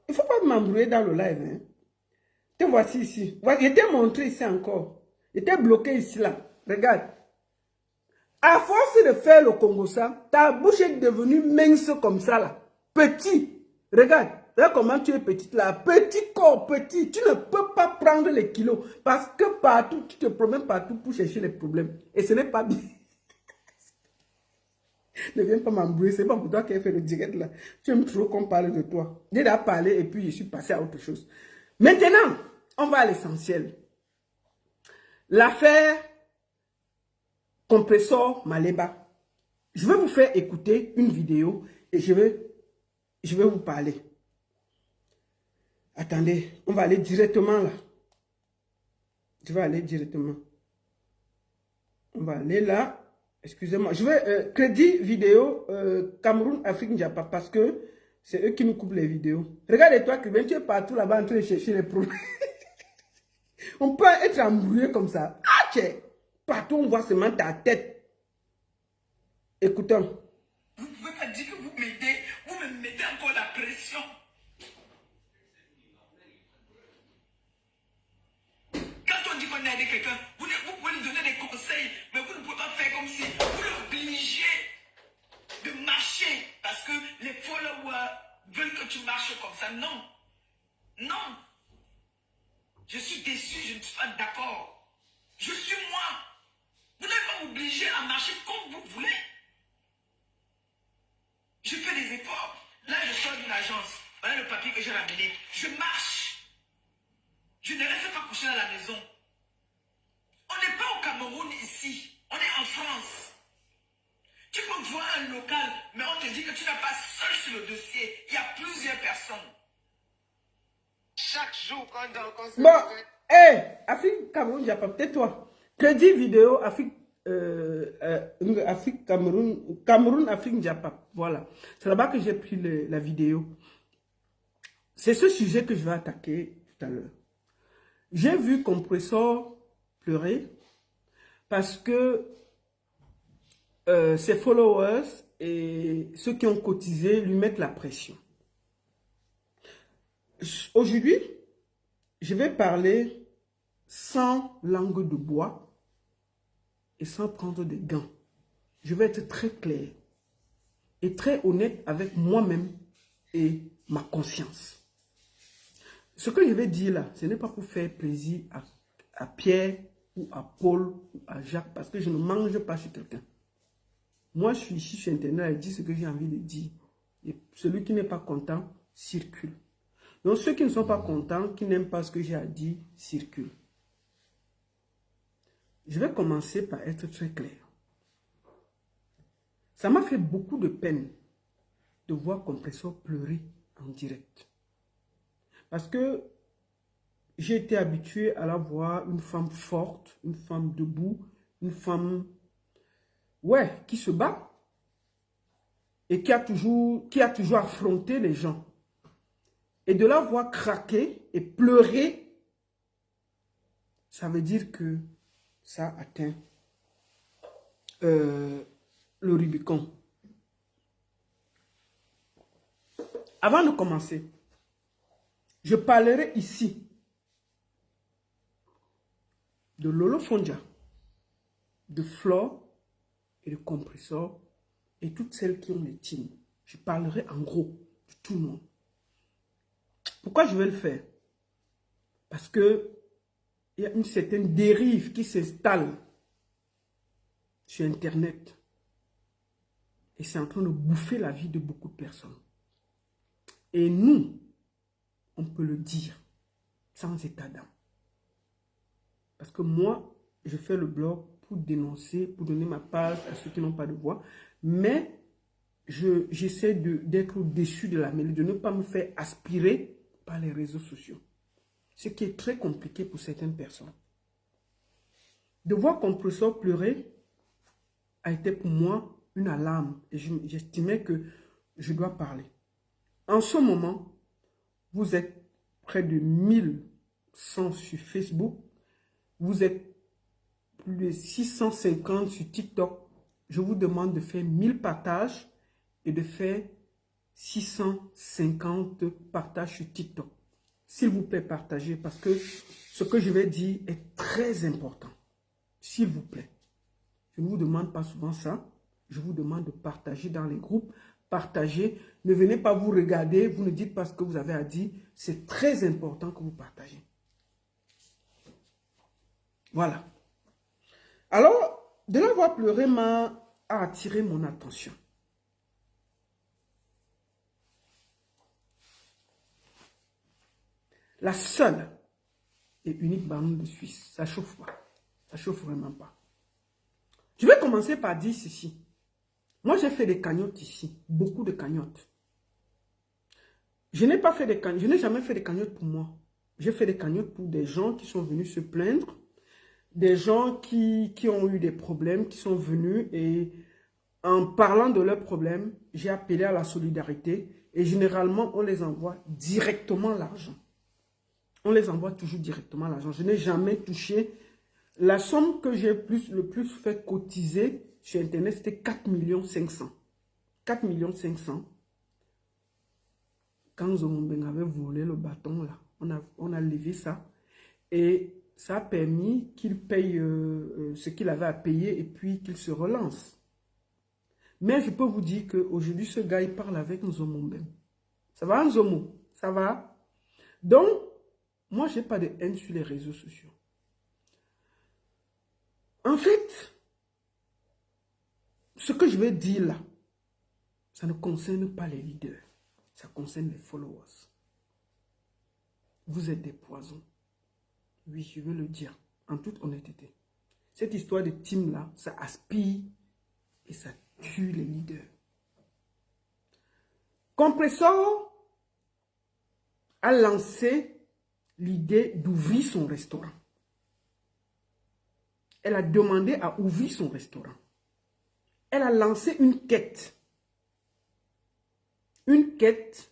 Il ne faut pas m'embrouiller dans le live. Hein. Te voici ici. Je t'ai montré ici encore. Je t'ai bloqué ici, là. Regarde. À force de faire le Congo ça, ta bouche est devenue mince comme ça, là. Petit. Regarde. Regarde comment tu es petite, là. Petit corps, petit. Tu ne peux pas prendre les kilos. Parce que partout, tu te promènes partout pour chercher les problèmes. Et ce n'est pas bien. Ne viens pas m'embrouiller, c'est pas pour toi qui as fait le direct là. Tu aimes trop qu'on parle de toi. J'ai déjà parlé et puis je suis passé à autre chose. Maintenant, on va à l'essentiel. L'affaire compresseur Maleba. Je vais vous faire écouter une vidéo et je vais vous parler. Attendez, on va aller directement là. Je vais aller directement. On va aller là. Excusez-moi, je vais crédit vidéo Cameroun, Afrique, Japon, parce que c'est eux qui nous coupent les vidéos. Regardez-toi, tu es partout là-bas en train de chercher les problèmes. On peut être embrouillé comme ça. Ah, tiens, partout on voit seulement ta tête. Écoutons. Vous ne pouvez pas dire que vous m'aidez, vous me mettez encore la pression. Quand on dit qu'on a aidé quelqu'un, vous pouvez lui donner des conseils, mais vous ne pouvez pas faire comme si vous l'obligez de marcher parce que les followers veulent que tu marches comme ça. Non. Non. Je suis déçu, je ne suis pas d'accord. Je suis moi. Vous n'allez pas m'obliger à marcher comme vous voulez. Je fais des efforts. Là, je sors d'une agence. Voilà le papier que j'ai ramené. Je marche. Je ne reste pas couché à la maison. On n'est pas au Cameroun ici. On est en France. Tu peux voir un local, mais on te dit que tu n'as pas seul sur le dossier. Il y a plusieurs personnes. Chaque jour, quand on se... Bon, hé, Afrique, Cameroun, Japon, peut-être toi. Crédit vidéo, Afrique, Afrique, Cameroun, Afrique, Japon. Voilà. C'est là-bas que j'ai pris la vidéo. C'est ce sujet que je vais attaquer tout à l'heure. J'ai vu Compressor pleurer parce que ses followers et ceux qui ont cotisé lui mettent la pression. Aujourd'hui, je vais parler sans langue de bois et sans prendre des gants. Je vais être très clair et très honnête avec moi-même et ma conscience. Ce que je vais dire là, ce n'est pas pour faire plaisir à Pierre ou à Paul ou à Jacques parce que je ne mange pas chez quelqu'un. Moi, je suis ici sur Internet et je dis ce que j'ai envie de dire. Et celui qui n'est pas content, circule. Donc, ceux qui ne sont pas contents, qui n'aiment pas ce que j'ai à dire, circulent. Je vais commencer par être très clair. Ça m'a fait beaucoup de peine de voir Compressor pleurer en direct. Parce que j'ai été habitué à la voir une femme forte, une femme debout, une femme, ouais, qui se bat et qui a toujours affronté les gens. Et de la voir craquer et pleurer, ça veut dire que ça atteint le Rubicon. Avant de commencer, je parlerai ici de Lolo Fondia, de Flore et de Compressor et toutes celles qui ont les teams. Je parlerai en gros de tout le monde. Pourquoi je vais le faire? Parce que il y a une certaine dérive qui s'installe sur Internet. Et c'est en train de bouffer la vie de beaucoup de personnes. Et nous, on peut le dire sans état d'âme. Parce que moi, je fais le blog pour dénoncer, pour donner ma page à ceux qui n'ont pas de voix. Mais j'essaie d'être au-dessus de la mêlée, de ne pas me faire aspirer par les réseaux sociaux. Ce qui est très compliqué pour certaines personnes. De voir qu'on peut pleurer a été pour moi une alarme. Et j'estimais que je dois parler. En ce moment, vous êtes près de 1100 sur Facebook. Vous êtes plus de 650 sur TikTok. Je vous demande de faire 1000 partages et de faire 650 partages sur TikTok. S'il vous plaît, partagez parce que ce que je vais dire est très important. S'il vous plaît. Je ne vous demande pas souvent ça. Je vous demande de partager dans les groupes. Partagez. Ne venez pas vous regarder. Vous ne dites pas ce que vous avez à dire. C'est très important que vous partagez. Voilà. Alors, de la voir pleurer a attiré mon attention. La seule et unique baronne de Suisse, ça chauffe pas. Ça chauffe vraiment pas. Je vais commencer par dire ceci. Moi, j'ai fait des cagnottes ici. Beaucoup de cagnottes. Je n'ai jamais fait des cagnottes pour moi. J'ai fait des cagnottes pour des gens qui sont venus se plaindre. Des gens qui ont eu des problèmes, qui sont venus et en parlant de leurs problèmes, j'ai appelé à la solidarité et généralement, on les envoie directement l'argent. On les envoie toujours directement l'argent. Je n'ai jamais touché. La somme que j'ai le plus fait cotiser sur Internet, c'était 4 500 000. 4 500 000. Quand Zomomben avait volé le bâton, là, on a levé ça. Et ça a permis qu'il paye ce qu'il avait à payer et puis qu'il se relance. Mais je peux vous dire qu'aujourd'hui, ce gars, il parle avec Nzomomben. Ça va, Nzomo? Ça va? Donc, moi, je n'ai pas de haine sur les réseaux sociaux. En fait, ce que je vais dire là, ça ne concerne pas les leaders. Ça concerne les followers. Vous êtes des poisons. Oui, je veux le dire, en toute honnêteté. Cette histoire de team là, ça aspire et ça tue les leaders. Compressor a lancé l'idée d'ouvrir son restaurant. Elle a demandé à ouvrir son restaurant. Elle a lancé une quête. Une quête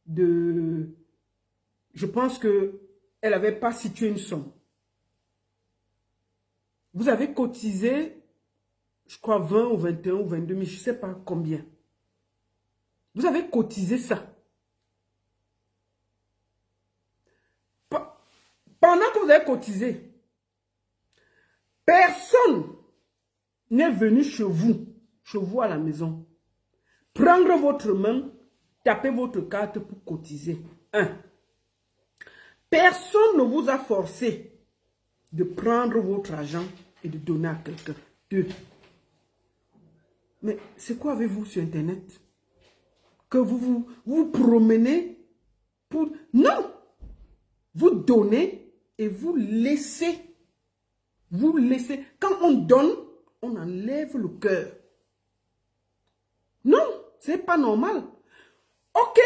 de... Je pense qu'elle n'avait pas situé une somme. Vous avez cotisé, je crois, 20 ou 21 ou 22 000, je ne sais pas combien. Vous avez cotisé ça. Pendant que vous avez cotisé, personne n'est venu chez vous à la maison, prendre votre main, taper votre carte pour cotiser. 1. Personne ne vous a forcé de prendre votre argent et de donner à quelqu'un. 2. Mais c'est quoi avez-vous sur Internet? Que vous promenez pour... Non! Vous donnez et vous laissez. Vous laissez. Quand on donne, on enlève le cœur. Non, c'est pas normal. Ok.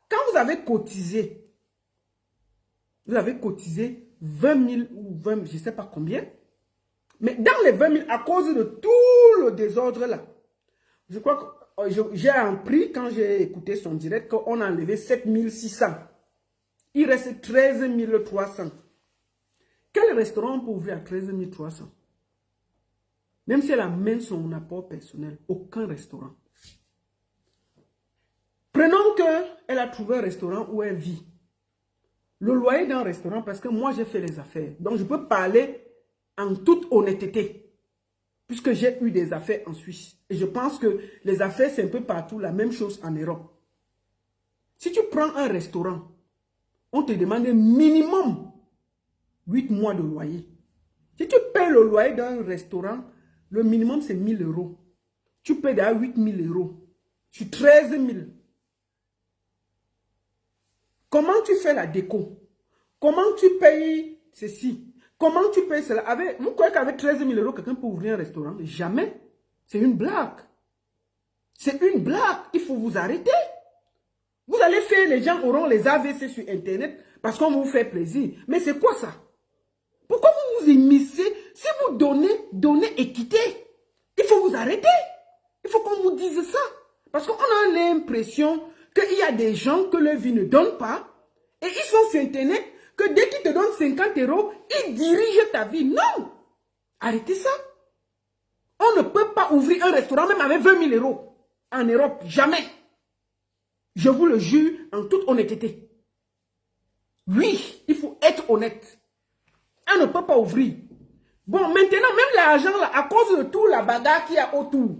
Quand vous avez cotisé 20 000 ou 20 000, je ne sais pas combien. Mais dans les 20 000, à cause de tout le désordre là, je crois que j'ai appris quand j'ai écouté son direct qu'on a enlevé 7 600. Il reste 13 300. Quel restaurant peut ouvrir à 13 300? Même si elle amène son apport personnel, aucun restaurant. Prenons qu'elle a trouvé un restaurant où elle vit. Le loyer d'un restaurant, parce que moi j'ai fait les affaires. Donc je peux parler en toute honnêteté. Puisque j'ai eu des affaires en Suisse. Et je pense que les affaires c'est un peu partout la même chose en Europe. Si tu prends un restaurant, on te demande minimum 8 mois de loyer. Si tu payes le loyer d'un restaurant, le minimum c'est 1 000 €. Tu payes d'ailleurs 8 000 € sur 13 000. Comment tu fais la déco? Comment tu payes ceci? Comment tu payes cela? Vous croyez qu'avec 13 000 €, quelqu'un peut ouvrir un restaurant? Jamais. C'est une blague. C'est une blague. Il faut vous arrêter. Vous allez faire, les gens auront les AVC sur Internet parce qu'on vous fait plaisir. Mais c'est quoi ça? Pourquoi vous vous immiscez? Si vous donnez équité, il faut vous arrêter. Il faut qu'on vous dise ça. Parce qu'on a l'impression qu'il y a des gens que leur vie ne donne pas et ils sont sur Internet que dès qu'ils te donnent 50 €, ils dirigent ta vie. Non! Arrêtez ça. On ne peut pas ouvrir un restaurant même avec 20 000 € en Europe. Jamais. Je vous le jure en toute honnêteté. Oui, il faut être honnête. On ne peut pas ouvrir. Bon, maintenant, même l'argent, là, à cause de tout la bagarre qu'il y a autour,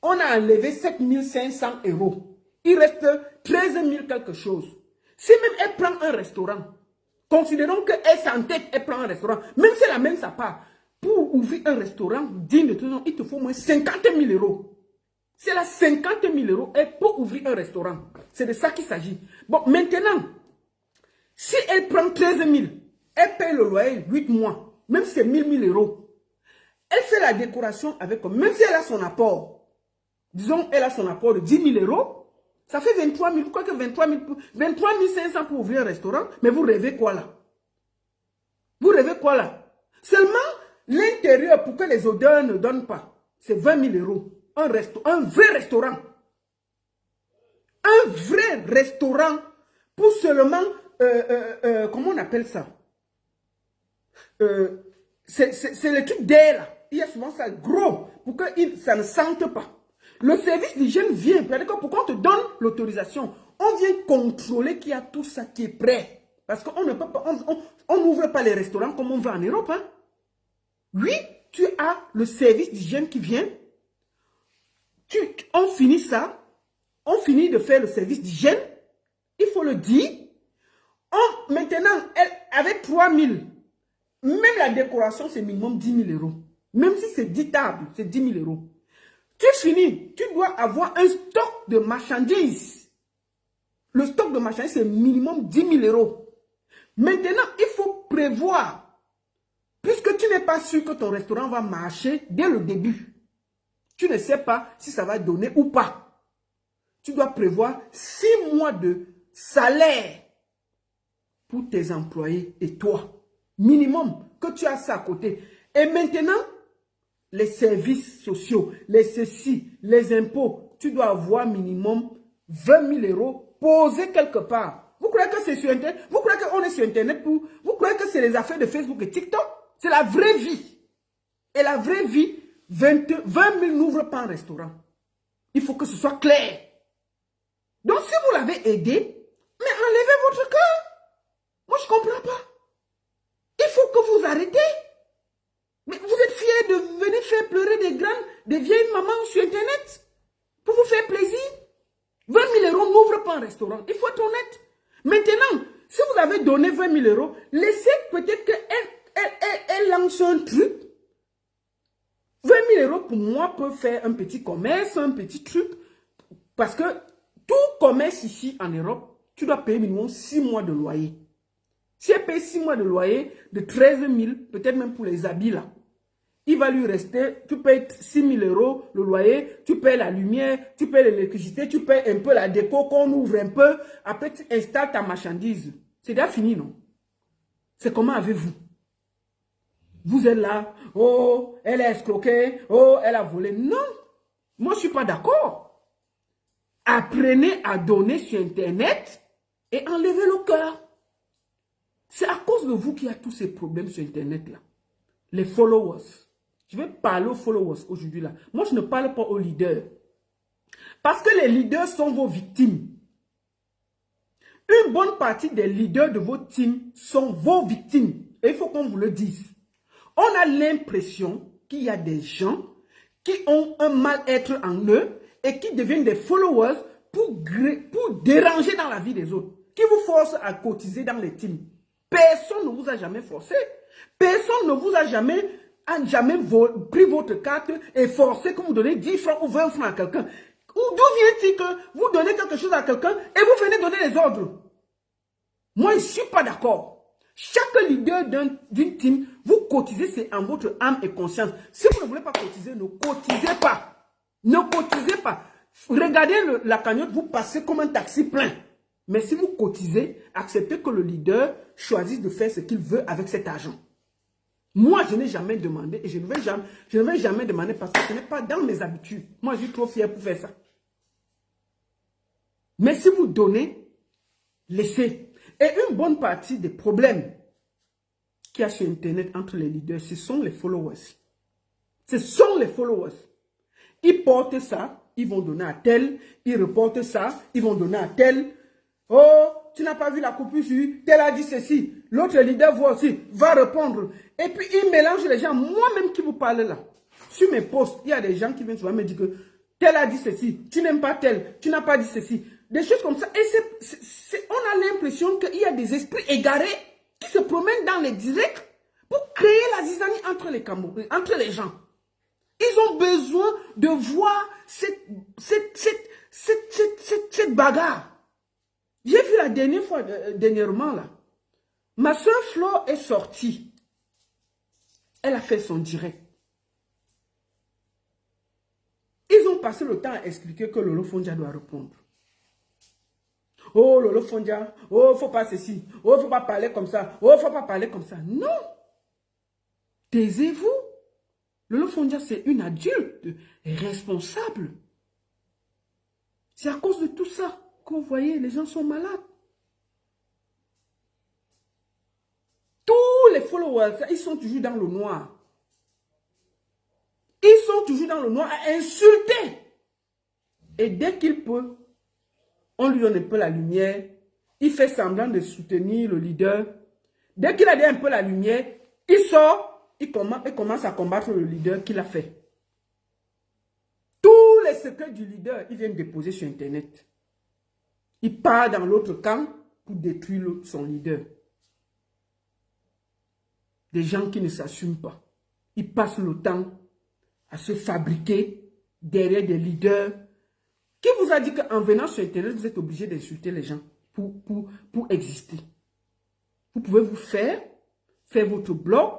on a enlevé 7 500 €. Il reste 13 000 quelque chose. Si même elle prend un restaurant, considérons qu'elle s'entête, elle prend un restaurant, même si elle amène sa part, pour ouvrir un restaurant digne de tout nom, il te faut au moins 50 000 €. Si elle a 50 000 €, elle peut ouvrir un restaurant. C'est de ça qu'il s'agit. Bon, maintenant, si elle prend 13 000, elle paye le loyer 8 mois, même si c'est 1 000 €. Elle fait la décoration avec, même si elle a son apport, disons, elle a son apport de 10 000 €, ça fait 23 000, vous croyez que 23 500 pour ouvrir un restaurant, mais vous rêvez quoi là? Vous rêvez quoi là? Seulement l'intérieur pour que les odeurs ne donnent pas, c'est 20 000 €. Un vrai restaurant. Un vrai restaurant pour seulement, comment on appelle ça? C'est le truc d'air là. Il y a souvent ça gros pour que ça ne sente pas. Le service d'hygiène vient, pourquoi on te donne l'autorisation? On vient contrôler qu'il y a tout ça qui est prêt. Parce qu'on ne peut pas, on n'ouvre pas les restaurants comme on veut en Europe. Hein. Oui, tu as le service d'hygiène qui vient. On finit ça. On finit de faire le service d'hygiène. Il faut le dire. Maintenant, avec 3 000, même la décoration, c'est minimum 10 000 €. Même si c'est 10 tables, c'est 10 000 €. Tu finis, tu dois avoir un stock de marchandises. Le stock de marchandises, c'est minimum 10 000 €. Maintenant, il faut prévoir, puisque tu n'es pas sûr que ton restaurant va marcher dès le début. Tu ne sais pas si ça va donner ou pas. Tu dois prévoir 6 mois de salaire pour tes employés et toi. Minimum, que tu as ça à côté. Et maintenant, les services sociaux, les ceci, les impôts, tu dois avoir minimum 20 000 € posés quelque part. Vous croyez que c'est sur Internet? Vous croyez qu'on est sur Internet pour... Vous croyez que c'est les affaires de Facebook et TikTok? C'est la vraie vie. Et la vraie vie, 20 000 n'ouvrent pas un restaurant. Il faut que ce soit clair. Donc si vous l'avez aidé, mais enlevez votre cœur. Moi, je ne comprends pas. Il faut que vous arrêtez. Mais vous êtes fiers de venir faire pleurer des vieilles mamans sur Internet pour vous faire plaisir. 20 000 € n'ouvrent pas un restaurant. Il faut être honnête. Maintenant, si vous avez donné 20 000 €, laissez peut-être qu'elle lance un truc. 20 000 € pour moi peut faire un petit commerce, un petit truc. Parce que tout commerce ici en Europe, tu dois payer minimum 6 mois de loyer. Si elle paye 6 mois de loyer de 13 000, peut-être même pour les habits là, il va lui rester, tu payes 6 000 € le loyer, tu payes la lumière, tu payes l'électricité, tu payes un peu la déco, qu'on ouvre un peu, après tu installes ta marchandise. C'est déjà fini, non? C'est comment avez-vous? Vous êtes là, oh, elle a escroqué, oh, elle a volé. Non, moi je ne suis pas d'accord. Apprenez à donner sur Internet et enlevez le cœur. C'est à cause de vous qu'il y a tous ces problèmes sur Internet là. Les followers. Je vais parler aux followers aujourd'hui là. Moi, je ne parle pas aux leaders. Parce que les leaders sont vos victimes. Une bonne partie des leaders de votre team sont vos victimes. Et il faut qu'on vous le dise. On a l'impression qu'il y a des gens qui ont un mal-être en eux et qui deviennent des followers pour déranger dans la vie des autres. Qui vous forcent à cotiser dans les teams. Personne ne vous a jamais forcé. Personne ne vous a jamais pris votre carte et forcé que vous donnez 10 francs ou 20 francs à quelqu'un. D'où vient-il que vous donnez quelque chose à quelqu'un et vous venez donner les ordres? Moi, je ne suis pas d'accord. Chaque leader d'une team, vous cotisez, c'est en votre âme et conscience. Si vous ne voulez pas cotiser, ne cotisez pas. Ne cotisez pas. Regardez la cagnotte, vous passez comme un taxi plein. Mais si vous cotisez, acceptez que le leader choisisse de faire ce qu'il veut avec cet argent. Moi, je n'ai jamais demandé et je ne vais jamais demander parce que ce n'est pas dans mes habitudes. Moi, je suis trop fier pour faire ça. Mais si vous donnez, laissez. Et une bonne partie des problèmes qu'il y a sur Internet entre les leaders, ce sont les followers. Ce sont les followers. Ils portent ça, ils vont donner à tel. Ils reportent ça, ils vont donner à tel. Oh, tu n'as pas vu la coupure sur tel a dit ceci. L'autre leader voit aussi, va répondre. Et puis, ils mélangent les gens. Moi-même qui vous parle là, sur mes posts, il y a des gens qui viennent souvent me dire que tel a dit ceci, tu n'aimes pas tel, tu n'as pas dit ceci. Des choses comme ça. Et on a l'impression qu'il y a des esprits égarés qui se promènent dans les directs pour créer la zizanie entre les gens. Ils ont besoin de voir cette bagarre. J'ai vu la dernière fois, dernièrement là, ma soeur Flo est sortie. Elle a fait son direct. Ils ont passé le temps à expliquer que Lolo Fondia doit répondre. Oh, Lolo Fondia, oh, faut pas ceci, oh, faut pas parler comme ça, oh, faut pas parler comme ça. Non. Taisez-vous. Lolo Fondia, c'est une adulte responsable. C'est à cause de tout ça que vous voyez, les gens sont malades. Tous les followers, ils sont toujours dans le noir. Ils sont toujours dans le noir à insulter. Et dès qu'il peut, on lui donne un peu la lumière. Il fait semblant de soutenir le leader. Dès qu'il a dit un peu la lumière, il sort, il commence à combattre le leader qu'il a fait. Tous les secrets du leader, ils viennent déposer sur Internet. Il part dans l'autre camp pour détruire son leader. Des gens qui ne s'assument pas. Ils passent le temps à se fabriquer derrière des leaders. Qui vous a dit qu'en venant sur Internet, vous êtes obligé d'insulter les gens pour exister? Vous pouvez vous faire votre blog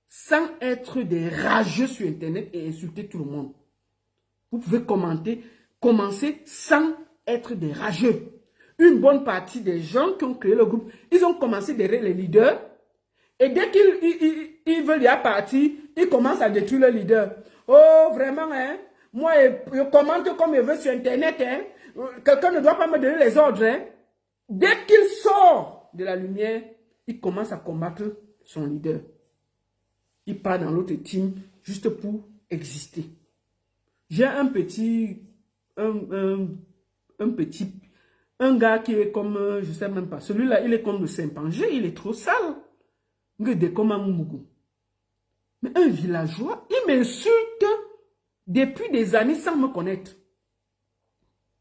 sans être des rageux sur Internet et insulter tout le monde. Vous pouvez commencer sans être des rageux. Une bonne partie des gens qui ont créé le groupe, ils ont commencé derrière les leaders. Et dès qu'ils veulent y partir, ils commencent à détruire le leader. Oh, vraiment, hein? Moi, je commente comme je veux sur Internet. Hein? Quelqu'un ne doit pas me donner les ordres. Hein? Dès qu'il sort de la lumière, il commence à combattre son leader. Il part dans l'autre team juste pour exister. J'ai un gars qui est comme, je ne sais même pas, celui-là, il est comme le Saint-Pangé, il est trop sale. Mais un villageois, il m'insulte depuis des années sans me connaître.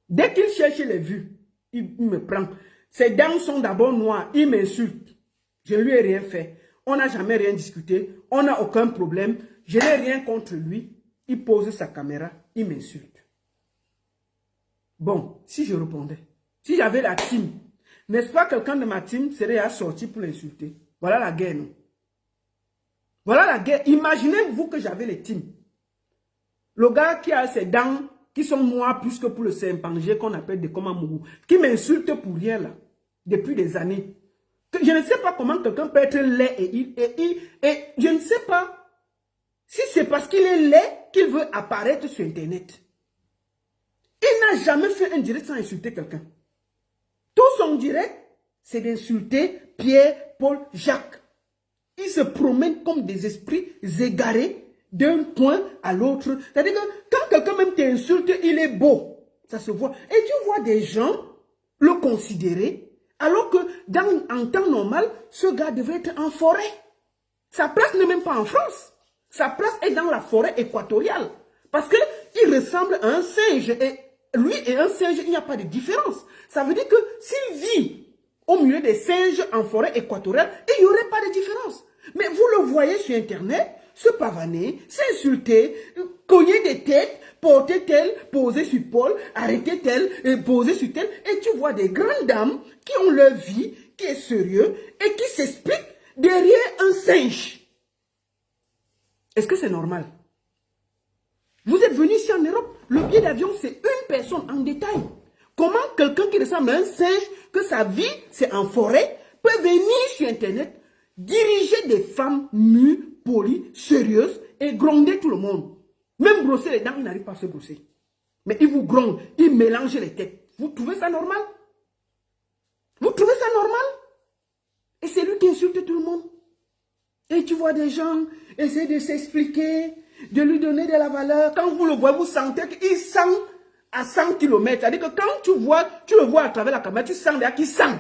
Dès qu'il cherche les vues, il me prend. Ses dents sont d'abord noires, il m'insulte. Je ne lui ai rien fait. On n'a jamais rien discuté, on n'a aucun problème. Je n'ai rien contre lui. Il pose sa caméra, il m'insulte. Bon, si je répondais, si j'avais la team, n'est-ce pas quelqu'un de ma team serait assorti pour l'insulter? Voilà la guerre, non? Voilà la guerre. Imaginez-vous que j'avais les teams. Le gars qui a ses dents qui sont noires plus que pour le Saint-Pangé qu'on appelle des Komamougou, qui m'insulte pour rien là, depuis des années. Je ne sais pas comment quelqu'un peut être laid et je ne sais pas si c'est parce qu'il est laid qu'il veut apparaître sur Internet. Il n'a jamais fait un direct sans insulter quelqu'un. Tout son direct, c'est d'insulter Pierre, Paul, Jacques. Ils se promènent comme des esprits égarés d'un point à l'autre. C'est-à-dire que quand quelqu'un même t'insulte, il est beau. Ça se voit. Et tu vois des gens le considérer, alors que en temps normal, ce gars devrait être en forêt. Sa place n'est même pas en France. Sa place est dans la forêt équatoriale. Parce qu'il ressemble à un singe. Et lui et un singe, il n'y a pas de différence. Ça veut dire que s'il vit au milieu des singes en forêt équatoriale, il n'y aurait pas de différence. Mais vous le voyez sur Internet, se pavaner, s'insulter, cogner des têtes, porter tel, poser sur Paul, arrêter tel, et poser sur tel. Et tu vois des grandes dames qui ont leur vie, qui est sérieux, et qui s'expliquent derrière un singe. Est-ce que c'est normal? Vous êtes venu ici en Europe, le billet d'avion c'est 1 personne en détail. Comment quelqu'un qui ressemble à un singe, que sa vie c'est en forêt, peut venir sur Internet, diriger des femmes mûres, polies, sérieuses et gronder tout le monde. Même brosser les dents, il n'arrive pas à se brosser. Mais il vous gronde, il mélange les têtes. Vous trouvez ça normal? Vous trouvez ça normal? Et c'est lui qui insulte tout le monde. Et tu vois des gens essayer de s'expliquer, de lui donner de la valeur. Quand vous le voyez, vous sentez qu'il sent à 100 km. C'est-à-dire que quand tu le vois à travers la caméra, tu sens déjà qu'il sent.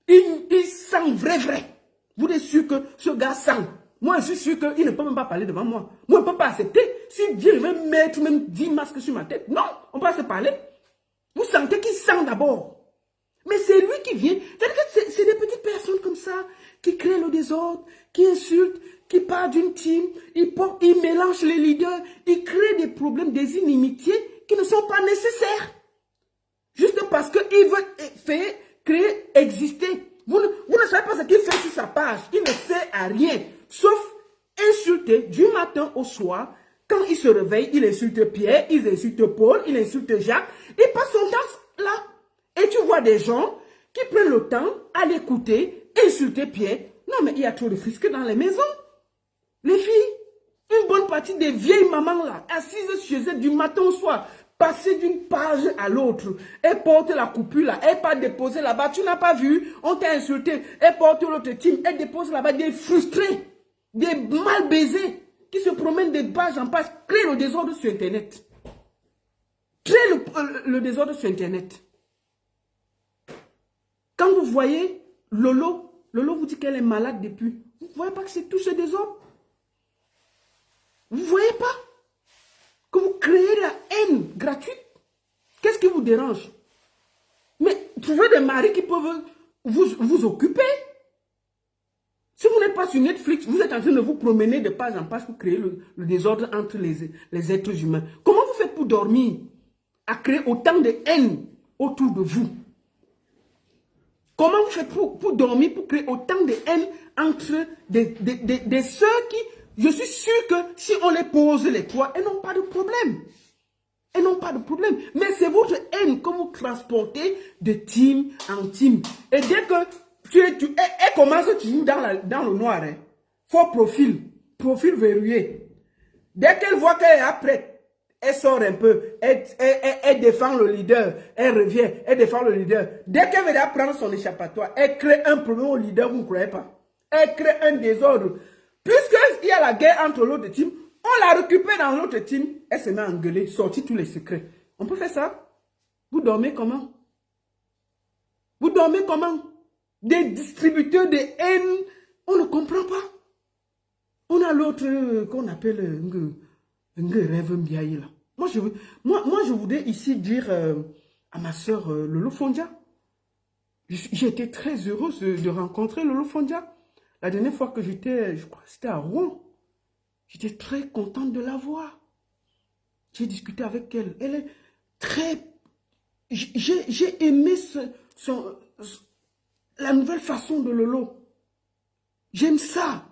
Il sent vrai. Vous êtes sûr que ce gars sent. Moi, je suis sûr qu'il ne peut même pas parler devant moi. Moi, je ne peux pas accepter. Si Dieu veut mettre même 10 masques sur ma tête, non, on ne peut pas se parler. Vous sentez qu'il sent d'abord. Mais c'est lui qui vient. C'est-à-dire que c'est des petites personnes comme ça qui créent le désordre, qui insultent, qui parlent d'une team, ils mélangent les leaders, ils créent des problèmes, des inimitiés qui ne sont pas nécessaires. Juste parce qu'ils veulent créer, exister. Vous ne savez pas ce qu'il fait sur sa page. Il ne sert à rien. Sauf insulter du matin au soir. Quand il se réveille, il insulte Pierre, il insulte Paul, il insulte Jacques. Il passe son temps là. Et tu vois des gens qui prennent le temps à l'écouter, insulter Pierre. Non, mais il y a trop de frisques dans les maisons. Les filles, une bonne partie des vieilles mamans là, assises chez elles du matin au soir, passer d'une page à l'autre. Elle porte la coupure là, elle part déposer là-bas. Tu n'as pas vu, on t'a insulté. Elle porte l'autre team, elle dépose là-bas des frustrés, des mal baisés, qui se promènent de page en page, créent le désordre sur Internet. Créent le désordre sur Internet. Quand vous voyez Lolo vous dit qu'elle est malade depuis. Vous ne voyez pas que c'est tout ce désordre? Vous ne voyez pas que vous créez la haine gratuite? Qu'est-ce qui vous dérange? Mais trouvez des maris qui peuvent vous occuper. Si vous n'êtes pas sur Netflix, vous êtes en train de vous promener de page en page pour créer le désordre entre les êtres humains. Comment vous faites pour dormir à créer autant de haine autour de vous? Comment vous faites pour dormir, pour créer autant de haine entre des sœurs qui, je suis sûr que si on les pose les trois, elles n'ont pas de problème. Elles n'ont pas de problème. Mais c'est votre haine que vous transportez de team en team. Et dès que elle commence, tu joues dans le noir. Hein. Faux profil verrouillé. Dès qu'elle voit qu'elle est après, elle sort un peu, elle défend le leader, elle revient, elle défend le leader. Dès qu'elle va prendre son échappatoire, elle crée un problème au leader, vous ne croyez pas. Elle crée un désordre. Puisqu'il y a la guerre entre l'autre team, on la récupère dans l'autre team, elle se met à engueuler, sortir tous les secrets. On peut faire ça? Vous dormez comment? Vous dormez comment? Des distributeurs de haine, on ne comprend pas. On a l'autre qu'on appelle un rêve Mbiaye là. Moi, je voudrais ici dire à ma soeur Lolo Fondia. J'ai été très heureuse de rencontrer Lolo Fondia. La dernière fois que j'étais, je crois que c'était à Rouen. J'étais très contente de la voir. J'ai discuté avec elle. Elle est très... J'ai aimé la nouvelle façon de Lolo. J'aime ça.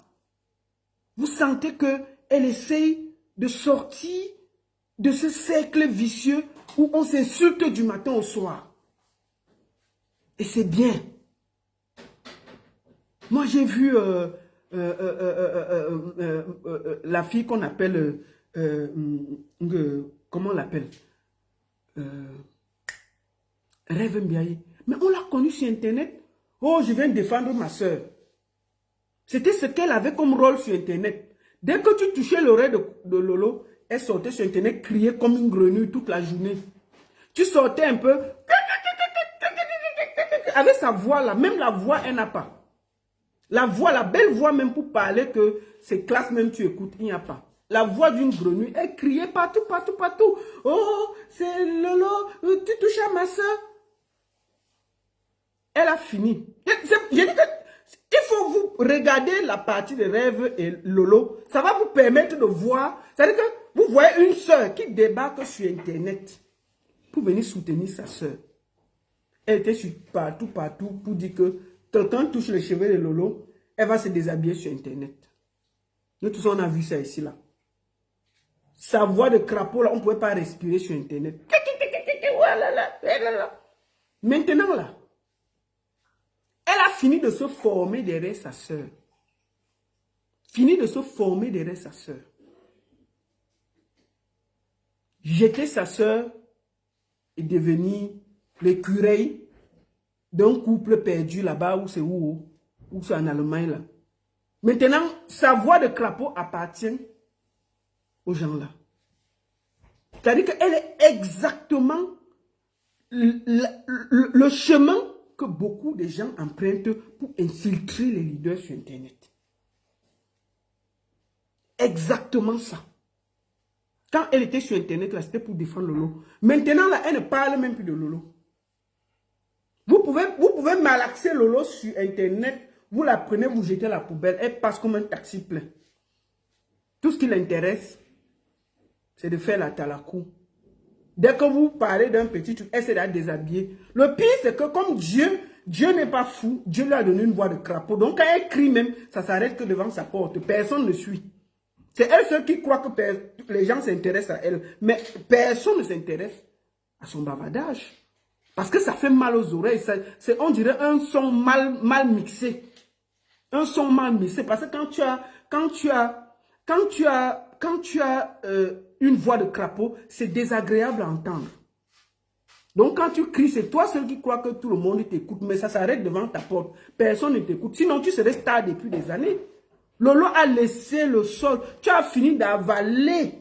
Vous sentez qu'elle essaye de sortir de ce cercle vicieux où on s'insulte du matin au soir. Et c'est bien. Moi, j'ai vu la fille qu'on appelle... comment on l'appelle? Rêve Mbiaye. Mais on l'a connue sur Internet. Oh, je viens défendre ma soeur. C'était ce qu'elle avait comme rôle sur Internet. Dès que tu touchais l'oreille de Lolo, elle sortait sur Internet, criait comme une grenouille toute la journée. Tu sortais un peu, avec sa voix là, même la voix, elle n'a pas. La voix, la belle voix même pour parler que c'est classe même tu écoutes, il n'y a pas. La voix d'une grenouille, elle criait partout. Oh, c'est Lolo, tu touches à ma soeur. Elle a fini. J'ai dit que il faut vous regarder la partie de Rêve et Lolo. Ça va vous permettre de voir. C'est-à-dire que vous voyez une soeur qui débarque sur Internet pour venir soutenir sa soeur. Elle était sur partout pour dire que quelqu'un touche les cheveux de Lolo, elle va se déshabiller sur Internet. Nous tous on a vu ça ici là. Sa voix de crapaud là, on ne pouvait pas respirer sur Internet. Maintenant, là, elle a fini de se former derrière sa soeur. Fini de se former derrière sa soeur. Jeter sa soeur est devenu l'écureuil d'un couple perdu là-bas, où c'est où c'est en Allemagne là. Maintenant, sa voix de crapaud appartient aux gens là. C'est-à-dire qu'elle est exactement le chemin que beaucoup de gens empruntent pour infiltrer les leaders sur Internet. Exactement ça. Quand elle était sur Internet, là, c'était pour défendre Lolo. Maintenant, là, elle ne parle même plus de Lolo. Vous pouvez malaxer Lolo sur Internet, vous la prenez, vous jetez à la poubelle, elle passe comme un taxi plein. Tout ce qui l'intéresse, c'est de faire la talakou. Dès que vous parlez d'un petit truc, elle s'est déshabillée. Le pire, c'est que comme Dieu n'est pas fou, Dieu lui a donné une voix de crapaud. Donc quand elle crie même, ça s'arrête que devant sa porte. Personne ne suit. C'est elle seule qui croit que les gens s'intéressent à elle. Mais personne ne s'intéresse à son bavardage. Parce que ça fait mal aux oreilles. On dirait un son mal mixé. Un son mal mixé. Parce que quand tu as une voix de crapaud, c'est désagréable à entendre. Donc quand tu cries, c'est toi seul qui crois que tout le monde t'écoute. Mais ça s'arrête devant ta porte. Personne ne t'écoute. Sinon, tu serais star depuis des années. Lolo a laissé le sol. Tu as fini d'avaler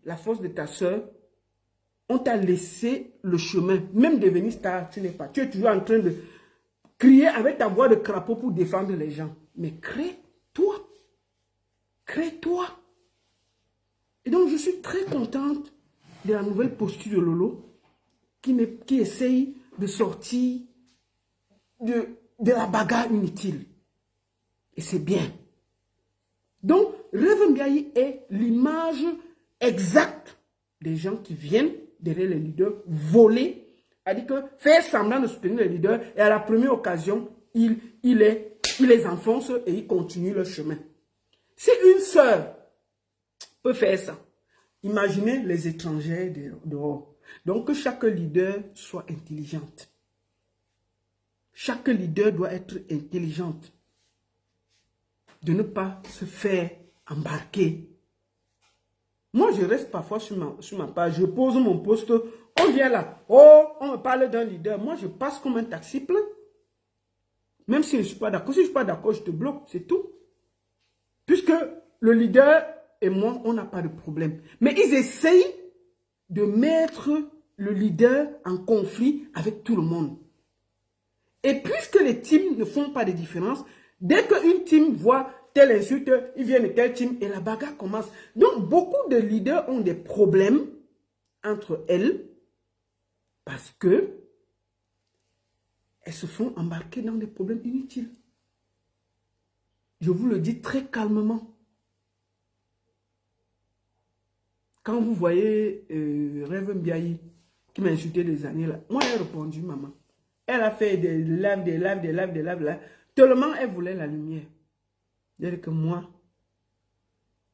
la force de ta soeur. On t'a laissé le chemin. Même devenir star, tu n'es pas. Tu es toujours en train de crier avec ta voix de crapaud pour défendre les gens. Mais crée-toi. Crée-toi. Et donc, je suis très contente de la nouvelle posture de Lolo qui essaye de sortir de la bagarre inutile. Et c'est bien. Donc, Reverend Biaye est l'image exacte des gens qui viennent derrière les leaders voler, c'est-à-dire que faire semblant de soutenir les leaders et à la première occasion, il les enfonce et il continue leur chemin. Si une sœur peut faire ça, imaginez les étrangers dehors. Donc, que chaque leader soit intelligente. Chaque leader doit être intelligente. De ne pas se faire embarquer. Moi, je reste parfois sur ma page. Je pose mon poste. On vient là. Oh, on me parle d'un leader. Moi, je passe comme un taxi plein. Même si je ne suis pas d'accord. Si je ne suis pas d'accord, je te bloque. C'est tout. Puisque le leader et moi, on n'a pas de problème. Mais ils essayent de mettre le leader en conflit avec tout le monde. Et puisque les teams ne font pas de différence, dès qu'une team voit telle insulte, ils viennent de telle team et la bagarre commence. Donc, beaucoup de leaders ont des problèmes entre elles parce que elles se font embarquer dans des problèmes inutiles. Je vous le dis très calmement. Quand vous voyez Reverend Biaye qui m'a insulté des années là, moi j'ai répondu maman. Elle a fait des lives. Tellement elle voulait la lumière. C'est-à-dire que moi,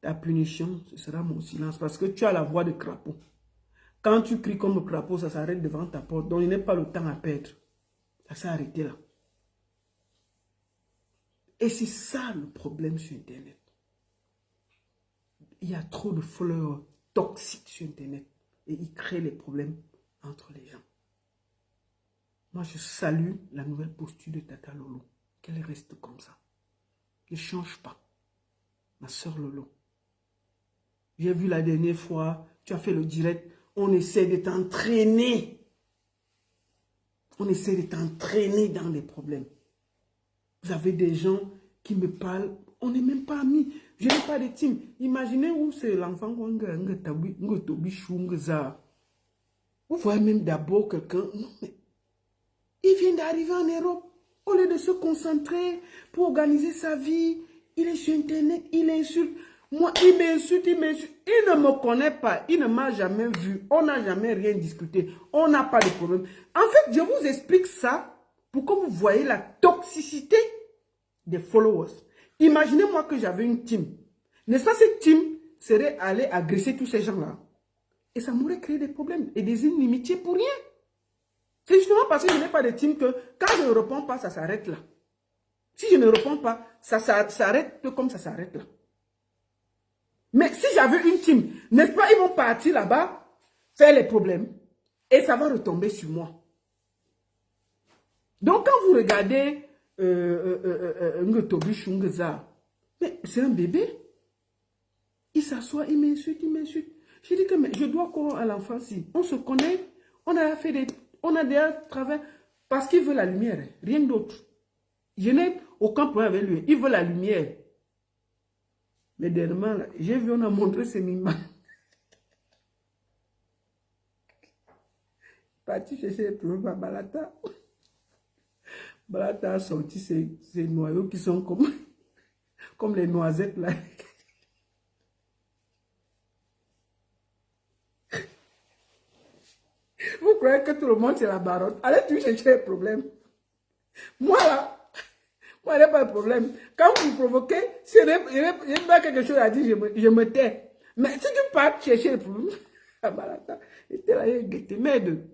ta punition, ce sera mon silence. Parce que tu as la voix de crapaud. Quand tu cries comme un crapaud, ça s'arrête devant ta porte. Donc il n'est pas le temps à perdre. Ça s'est arrêté là. Et c'est ça le problème sur Internet. Il y a trop de followers toxiques sur Internet. Et ils créent les problèmes entre les gens. Moi, je salue la nouvelle posture de Tata Lolo. Qu'elle reste comme ça. Ne change pas. Ma soeur Lolo. J'ai vu la dernière fois, tu as fait le direct. On essaie de t'entraîner. On essaie de t'entraîner dans les problèmes. Vous avez des gens qui me parlent. On n'est même pas amis. Je n'ai pas de team. Imaginez où c'est l'enfant. Vous voyez même d'abord quelqu'un. Non, mais il vient d'arriver en Europe. Au lieu de se concentrer pour organiser sa vie, il est sur Internet, il insulte. Moi, il m'insulte. Il ne me connaît pas, il ne m'a jamais vu. On n'a jamais rien discuté. On n'a pas de problème. En fait, je vous explique ça pour que vous voyez la toxicité des followers. Imaginez-moi que j'avais une team. N'est-ce pas, cette team serait allée agresser tous ces gens-là. Et ça m'aurait créé des problèmes et des inimitiés pour rien. C'est justement parce que je n'ai pas de team que quand je ne réponds pas, ça s'arrête là. Si je ne réponds pas, ça s'arrête comme ça s'arrête là. Mais si j'avais une team, n'est-ce pas, ils vont partir là-bas, faire les problèmes, et ça va retomber sur moi. Donc quand vous regardez Ngotobi Shungeza, mais c'est un bébé. Il s'assoit, il m'insulte, il m'insulte. Je dis que mais je dois quoi à l'enfant si on se connaît, on a fait des... On a déjà travaillé parce qu'il veut la lumière, rien d'autre. Je n'ai aucun problème avec lui. Il veut la lumière. Mais dernièrement, j'ai vu, on a montré ses mimas. Parti chercher les problèmes à Balata. Balata a sorti ces noyaux qui sont comme les noisettes là. Vous croyez que tout le monde c'est la barotte? Allez tu chercher les problèmes. Moi là, moi je n'ai pas de problème. Quand vous me provoquez, si je n'ai pas quelque chose à dire, je me tais. Mais si tu pars chercher les problèmes, à Balata, était là, il était merde.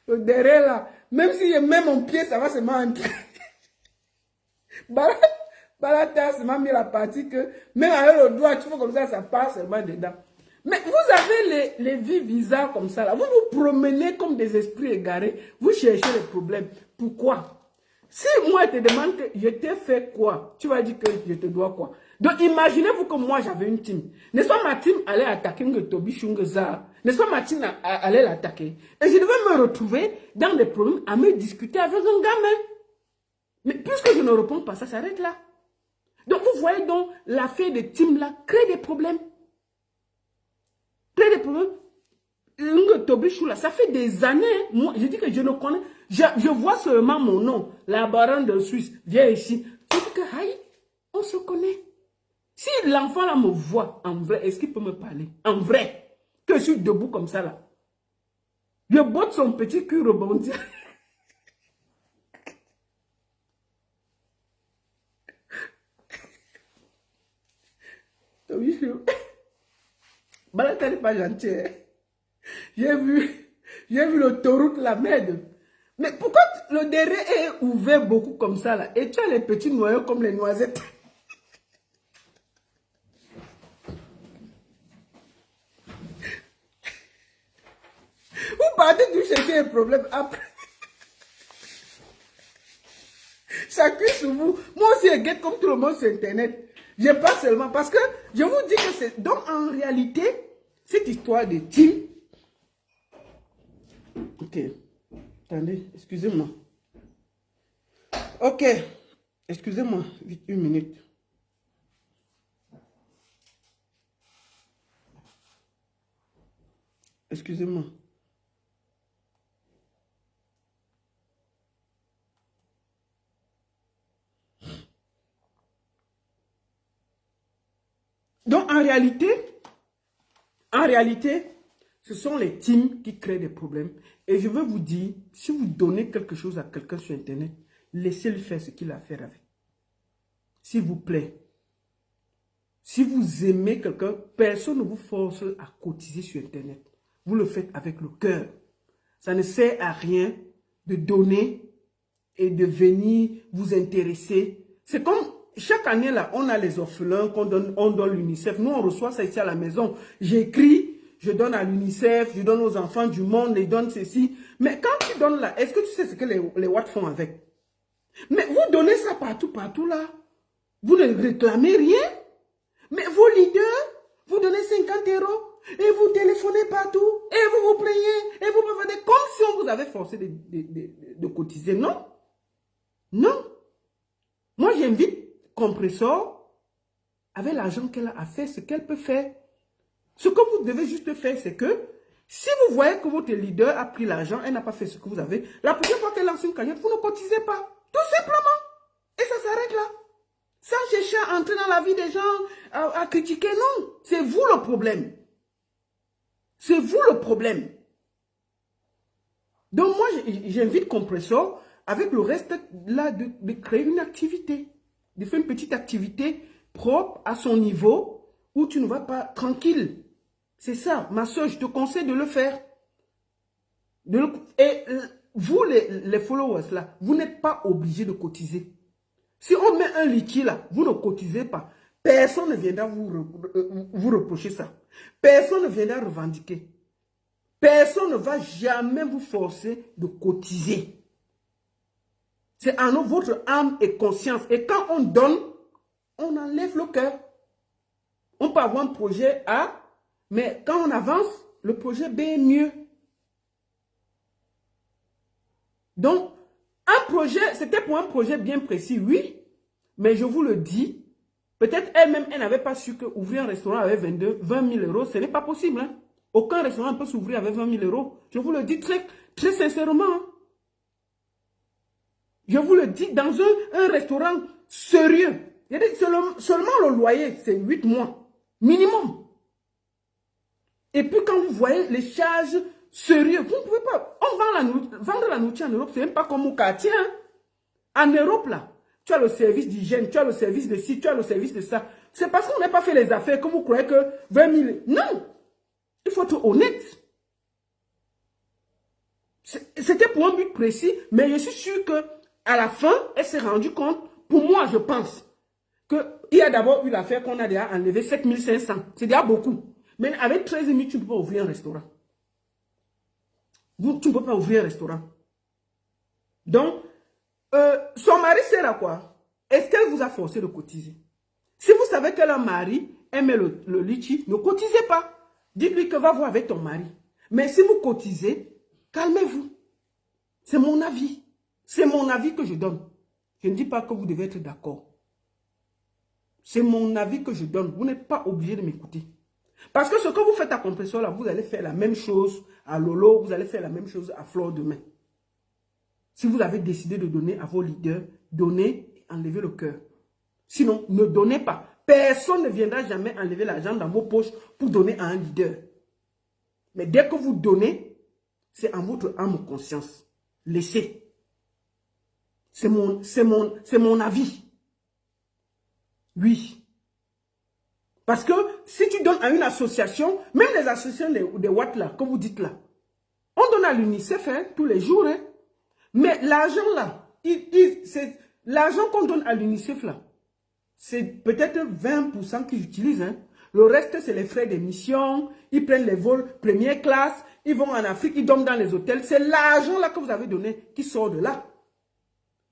Le derrière là, même si je mets mon pied, ça va se mettre. Balata m'a mis la partie que même avec le doigt, tu fais comme ça passe seulement dedans. Mais vous avez les vies bizarres comme ça là. Vous vous promenez comme des esprits égarés. Vous cherchez les problèmes. Pourquoi? Si moi je te demande que je t'ai fait quoi, tu vas dire que je te dois quoi. Donc imaginez-vous que moi j'avais une team. N'est-ce pas ma team allait attaquer Ngotobi Shungeza? N'est-ce pas ma team allait l'attaquer? Et je devais me retrouver dans des problèmes à me discuter avec un gamin. Mais puisque je ne réponds pas, ça s'arrête là. Donc vous voyez donc l'affaire de team là crée des problèmes. Crée des problèmes. Ngotobi Shungeza, ça fait des années. Moi, je dis que je ne connais. Je vois seulement mon nom. La baronne de Suisse vient ici. Je dis que aïe, on se connaît. Si l'enfant là me voit en vrai, est-ce qu'il peut me parler? En vrai. Que je suis debout comme ça là. Je botte son petit cul rebondir. Balata n'est pas gentil. J'ai vu l'autoroute, la merde. Mais pourquoi le derrière est ouvert beaucoup comme ça là? Et tu as les petits noyaux comme les noisettes. Vous partez du chercher un problème après. Ça cuit sur vous. Moi aussi, je guette comme tout le monde sur Internet. Je pas seulement parce que je vous dis que c'est... Donc, en réalité, cette histoire de team... Ok. Attendez, excusez-moi. Ok. Excusez-moi, vite, une minute. Excusez-moi. Donc, en réalité, ce sont les teams qui créent des problèmes. Et je veux vous dire, si vous donnez quelque chose à quelqu'un sur Internet, laissez-le faire ce qu'il a à faire avec. S'il vous plaît. Si vous aimez quelqu'un, personne ne vous force à cotiser sur Internet. Vous le faites avec le cœur. Ça ne sert à rien de donner et de venir vous intéresser. C'est comme chaque année, là, on a les orphelins qu'on donne, on donne l'UNICEF. Nous, on reçoit ça ici à la maison. J'écris, je donne à l'UNICEF, je donne aux enfants du monde, ils donnent ceci. Mais quand tu donnes là, est-ce que tu sais ce que les Watts font avec? Mais vous donnez ça partout, partout là. Vous ne réclamez rien. Mais vos leaders, vous donnez 50 € et vous téléphonez partout et vous vous plaignez et vous me venez comme si on vous avait forcé de cotiser. Non. Non. Moi, j'invite Compressor avec l'argent qu'elle a fait, ce qu'elle peut faire. Ce que vous devez juste faire, c'est que si vous voyez que votre leader a pris l'argent, elle n'a pas fait ce que vous avez, la prochaine fois qu'elle lance une cagnotte, vous ne cotisez pas. Tout simplement. Et ça s'arrête là. Sans chercher à entrer dans la vie des gens, à critiquer, non. C'est vous le problème. C'est vous le problème. Donc moi, j'invite Compressor, avec le reste là, de créer une activité. de faire une petite activité propre à son niveau où tu ne vas pas tranquille. C'est ça, ma soeur, je te conseille de le faire. Et vous, les followers là, vous n'êtes pas obligés de cotiser. Si on met un litchi là, vous ne cotisez pas. Personne ne viendra vous reprocher ça. Personne ne viendra revendiquer. Personne ne va jamais vous forcer de cotiser. C'est en votre âme et conscience. Et quand on donne, on enlève le cœur. On peut avoir un projet A, mais quand on avance, le projet B est mieux. Donc, un projet, c'était pour un projet bien précis, oui, mais je vous le dis, peut-être elle-même, elle n'avait pas su qu'ouvrir un restaurant avec 20 000 euros, ce n'est pas possible. Hein. Aucun restaurant ne peut s'ouvrir avec 20 000 euros. Je vous le dis très, très sincèrement. Hein. Je vous le dis, dans un restaurant sérieux, seulement le loyer, c'est 8 mois, minimum. Et puis quand vous voyez les charges sérieuses, vous ne pouvez pas. On vendre la nourriture en Europe, c'est même pas comme au quartier. Hein. En Europe, là, tu as le service d'hygiène, tu as le service de ci, tu as le service de ça. C'est parce qu'on n'a pas fait les affaires que vous croyez que 20 000... Non! Il faut être honnête. C'était pour un but précis, mais je suis sûr qu'à la fin, elle s'est rendue compte, pour moi, je pense, qu'il y a d'abord eu l'affaire qu'on a déjà enlevé 7 500. C'est déjà beaucoup. Mais avec 13 000, tu ne peux pas ouvrir un restaurant. Tu ne peux pas ouvrir un restaurant. Donc, son mari sert à quoi? Est-ce qu'elle vous a forcé de cotiser? Si vous savez que leur mari aime le litchi, ne cotisez pas. Dites-lui que va voir avec ton mari. Mais si vous cotisez, calmez-vous. C'est mon avis. C'est mon avis que je donne. Je ne dis pas que vous devez être d'accord. C'est mon avis que je donne. Vous n'êtes pas obligé de m'écouter. Parce que ce que vous faites à Compressor, là, vous allez faire la même chose à Lolo, vous allez faire la même chose à Flore demain. Si vous avez décidé de donner à vos leaders, donnez et enlevez le cœur. Sinon, ne donnez pas. Personne ne viendra jamais enlever l'argent dans vos poches pour donner à un leader. Mais dès que vous donnez, c'est en votre âme et conscience. Laissez. C'est mon avis. Oui. Parce que si tu donnes à une association, même les associations des Watts là, que vous dites là, on donne à l'UNICEF hein, tous les jours. Hein. Mais l'argent là, l'argent qu'on donne à l'UNICEF là, c'est peut-être 20% qu'ils utilisent. Hein. Le reste, c'est les frais d'émission. Ils prennent les vols première classe. Ils vont en Afrique, ils dorment dans les hôtels. C'est l'argent là que vous avez donné qui sort de là.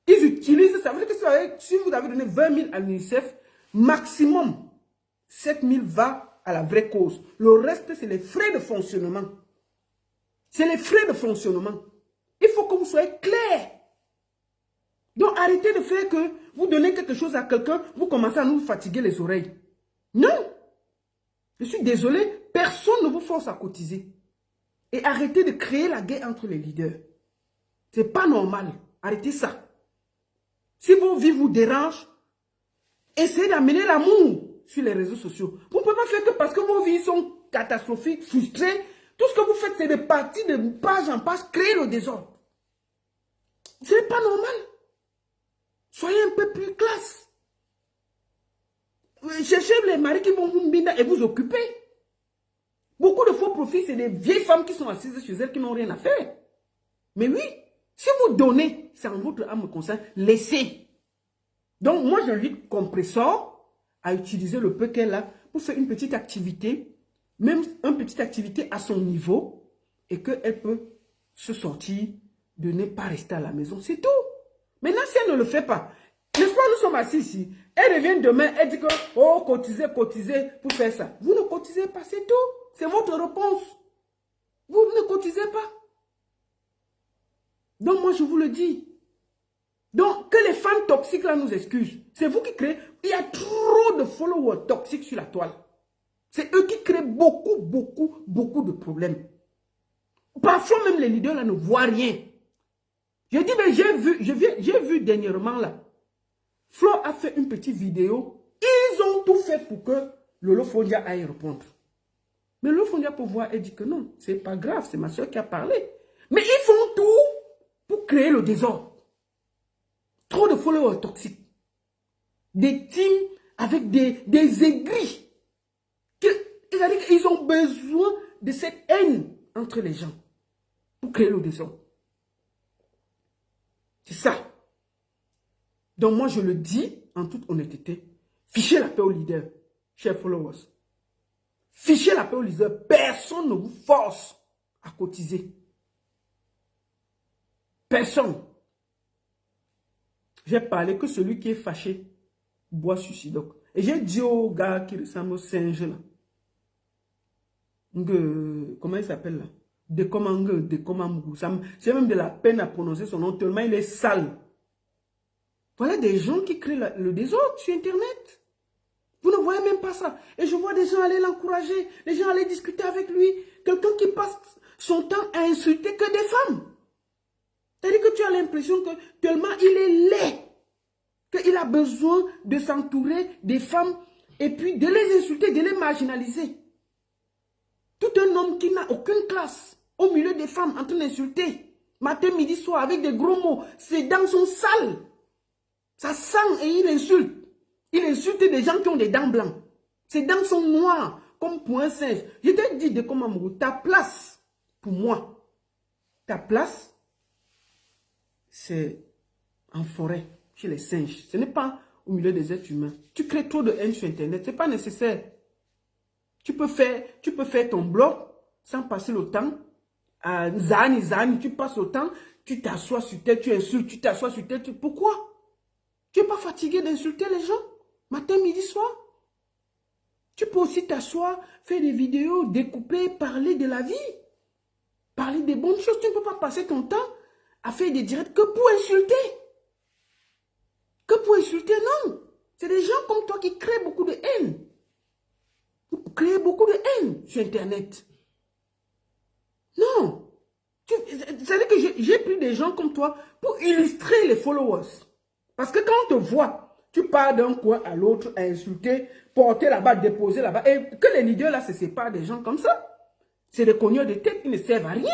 Ils utilisent, ça veut dire que si vous avez donné 20 000 à l'UNICEF, maximum 7 000 va à la vraie cause. Le reste, c'est les frais de fonctionnement. C'est les frais de fonctionnement. Il faut que vous soyez clair. Donc, arrêtez de faire que vous donnez quelque chose à quelqu'un, vous commencez à nous fatiguer les oreilles. Non. Je suis désolé, personne ne vous force à cotiser. Et arrêtez de créer la guerre entre les leaders. C'est pas normal. Arrêtez ça. Si vos vies vous dérangent, essayez d'amener l'amour sur les réseaux sociaux. Vous ne pouvez pas faire que parce que vos vies sont catastrophiques, frustrées, tout ce que vous faites, c'est de partir de page en page, créer le désordre. Ce n'est pas normal. Soyez un peu plus classe. Cherchez les maris qui vont vous mbinda et vous occuper. Beaucoup de faux profits, c'est des vieilles femmes qui sont assises chez elles qui n'ont rien à faire. Mais oui, si vous donnez, c'est en votre âme consciente, laissez. Donc moi, j'invite Compressor à utiliser le peu qu'elle a pour faire une petite activité, même une petite activité à son niveau, et qu'elle peut se sortir de ne pas rester à la maison. C'est tout. Maintenant, si elle ne le fait pas, n'est-ce pas, nous sommes assis ici. Elle revient demain, elle dit que, oh, cotisez, cotisez pour faire ça. Vous ne cotisez pas, c'est tout. C'est votre réponse. Vous ne cotisez pas. Donc, moi, je vous le dis. Donc, que les fans toxiques là nous excusent. C'est vous qui créez. Il y a trop de followers toxiques sur la toile. C'est eux qui créent beaucoup, beaucoup, beaucoup de problèmes. Parfois, même les leaders là ne voient rien. Je dis, mais j'ai vu dernièrement là, Flo a fait une petite vidéo. Ils ont tout fait pour que Lolo Fondia aille répondre. Mais Lolo Fondia pour voir, elle dit que non, c'est pas grave, c'est ma soeur qui a parlé. Mais ils font tout pour créer le désordre. Trop de followers toxiques. Des teams avec des aigris. C'est-à-dire qu'ils ont besoin de cette haine entre les gens pour créer le désordre. C'est ça. Donc moi, je le dis en toute honnêteté. Fichez la paix aux leaders, chers followers. Fichez la paix aux leaders. Personne ne vous force à cotiser. Personne. J'ai parlé que celui qui est fâché boit suicidoc. Et j'ai dit au gars qui ressemble au singe là. Comment il s'appelle là? Dekomangou. J'ai même de la peine à prononcer son nom tellement il est sale. Voilà des gens qui créent le désordre sur Internet. Vous ne voyez même pas ça. Et je vois des gens aller l'encourager, les gens aller discuter avec lui. Quelqu'un qui passe son temps à insulter que des femmes. C'est-à-dire que tu as l'impression que tellement il est laid, qu'il a besoin de s'entourer des femmes et puis de les insulter, de les marginaliser. Tout un homme qui n'a aucune classe, au milieu des femmes, en train d'insulter, matin, midi, soir, avec des gros mots. Ses dents sont sales. Ça sent et il insulte. Il insulte des gens qui ont des dents blanches. Ses dents sont noires, comme pour un singe. Je te dis de comment ta place, pour moi, ta place, c'est en forêt, chez les singes. Ce n'est pas au milieu des êtres humains. Tu crées trop de haine sur Internet, ce n'est pas nécessaire. Tu peux faire ton blog sans passer le temps. Zani, tu passes le temps, tu t'assois sur tel, tu insultes, tu t'assois sur tel. Pourquoi? Tu n'es pas fatigué d'insulter les gens? Matin, midi, soir? Tu peux aussi t'asseoir, faire des vidéos, découper, parler de la vie. Parler des bonnes choses. Tu ne peux pas passer ton temps à faire des directs que pour insulter. Que pour insulter, non. C'est des gens comme toi qui créent beaucoup de haine. Vous créez beaucoup de haine sur Internet. Non. C'est-à-dire que j'ai pris des gens comme toi pour illustrer les followers. Parce que quand on te voit, tu pars d'un coin à l'autre à insulter, porter là-bas, déposer là-bas. Et que les leaders là se séparent des gens comme ça. C'est des cogneurs de tête qui ne servent à rien.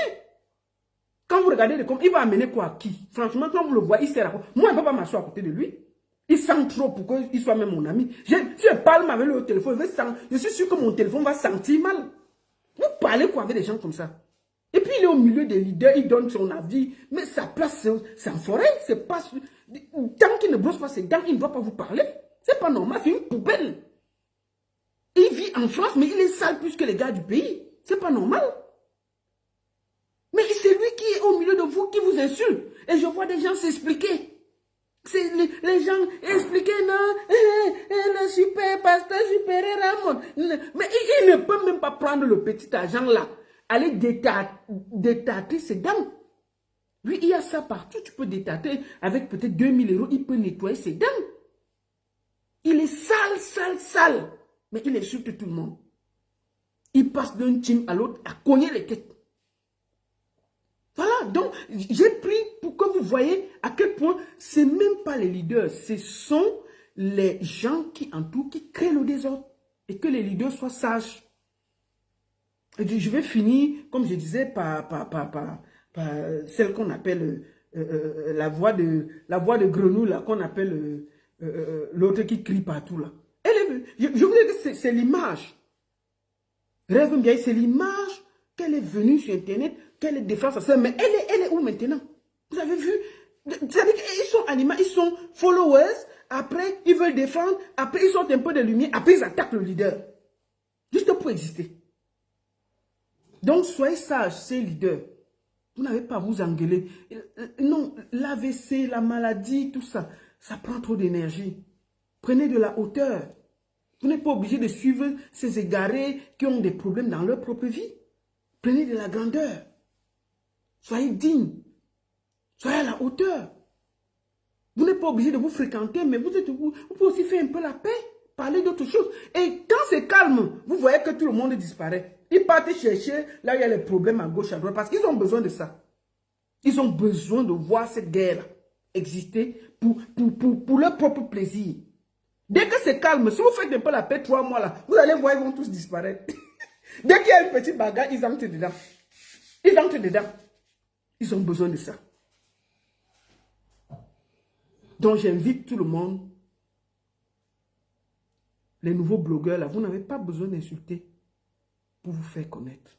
Quand vous regardez il va amener quoi à qui? Franchement, quand vous le voyez, il sert à quoi? Moi, je ne peux pas m'asseoir à côté de lui. Il sent trop pour qu'il soit même mon ami. Si je parle avec le téléphone, je suis sûr que mon téléphone va sentir mal. Vous parlez quoi avec des gens comme ça? Et puis il est au milieu des leaders, il donne son avis. Mais sa place, c'est en forêt. C'est pas... Tant qu'il ne brosse pas ses dents, il ne doit pas vous parler. C'est pas normal, c'est une poubelle. Il vit en France, mais il est sale plus que les gars du pays. C'est pas normal. Mais c'est lui qui est au milieu de vous, qui vous insulte. Et je vois des gens s'expliquer. C'est les gens expliquer, non, le super pasteur, super Ramon. Mais il ne peut même pas prendre le petit argent là, aller détâter ses dents. Lui, il y a ça partout, tu peux détâter avec peut-être 2000 €, il peut nettoyer ses dents. Il est sale, mais il insulte tout le monde. Il passe d'un team à l'autre à cogner les têtes. Voilà, donc j'ai pris pour que vous voyez à quel point ce n'est même pas les leaders, ce sont les gens qui entourent, qui créent le désordre. Et que les leaders soient sages. Et je vais finir, comme je disais, par celle qu'on appelle la voix de grenouille, qu'on appelle l'autre qui crie partout. Là. Je vous dis que c'est l'image. Rêve bien, c'est l'image qu'elle est venue sur Internet, qu'elle est défense à ça, mais elle est où maintenant? Vous avez vu? C'est-à-dire qu'ils sont animaux, ils sont followers, après ils veulent défendre, après ils sortent un peu de lumière, après ils attaquent le leader. Juste pour exister. Donc soyez sages, ces leaders. Vous n'avez pas à vous engueuler. Non, l'AVC, la maladie, tout ça, ça prend trop d'énergie. Prenez de la hauteur. Vous n'êtes pas obligé de suivre ces égarés qui ont des problèmes dans leur propre vie. Prenez de la grandeur. Soyez digne. Soyez à la hauteur. Vous n'êtes pas obligé de vous fréquenter, mais vous pouvez aussi faire un peu la paix. Parler d'autres choses. Et quand c'est calme, vous voyez que tout le monde disparaît. Ils partent chercher là où il y a les problèmes à gauche, à droite, parce qu'ils ont besoin de ça. Ils ont besoin de voir cette guerre exister pour leur propre plaisir. Dès que c'est calme, si vous faites un peu la paix 3 mois là, vous allez voir, ils vont tous disparaître. Dès qu'il y a une petite bagarre, ils entrent dedans. Ils entrent dedans. Ils ont besoin de ça. Donc j'invite tout le monde les nouveaux blogueurs, là, vous n'avez pas besoin d'insulter pour vous faire connaître.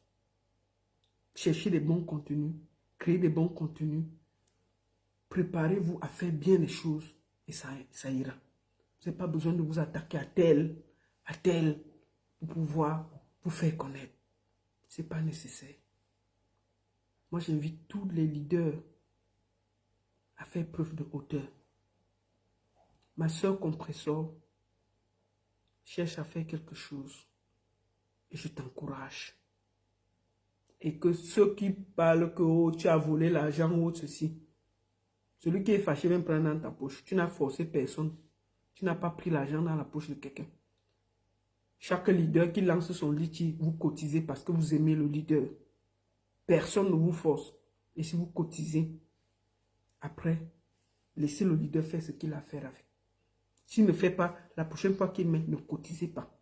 Cherchez des bons contenus, créez des bons contenus, préparez-vous à faire bien les choses et ça ira. Vous n'avez pas besoin de vous attaquer à tel, pour pouvoir vous faire connaître. Ce n'est pas nécessaire. Moi, j'invite tous les leaders à faire preuve de hauteur. Ma soeur Compressor cherche à faire quelque chose et je t'encourage. Et que ceux qui parlent que oh, tu as volé l'argent ou ceci, celui qui est fâché même prendre dans ta poche. Tu n'as forcé personne. Tu n'as pas pris l'argent dans la poche de quelqu'un. Chaque leader qui lance son litige, vous cotisez parce que vous aimez le leader. Personne ne vous force. Et si vous cotisez, après, laissez le leader faire ce qu'il a à faire avec. S'il ne fait pas, la prochaine fois qu'il met, ne cotisez pas.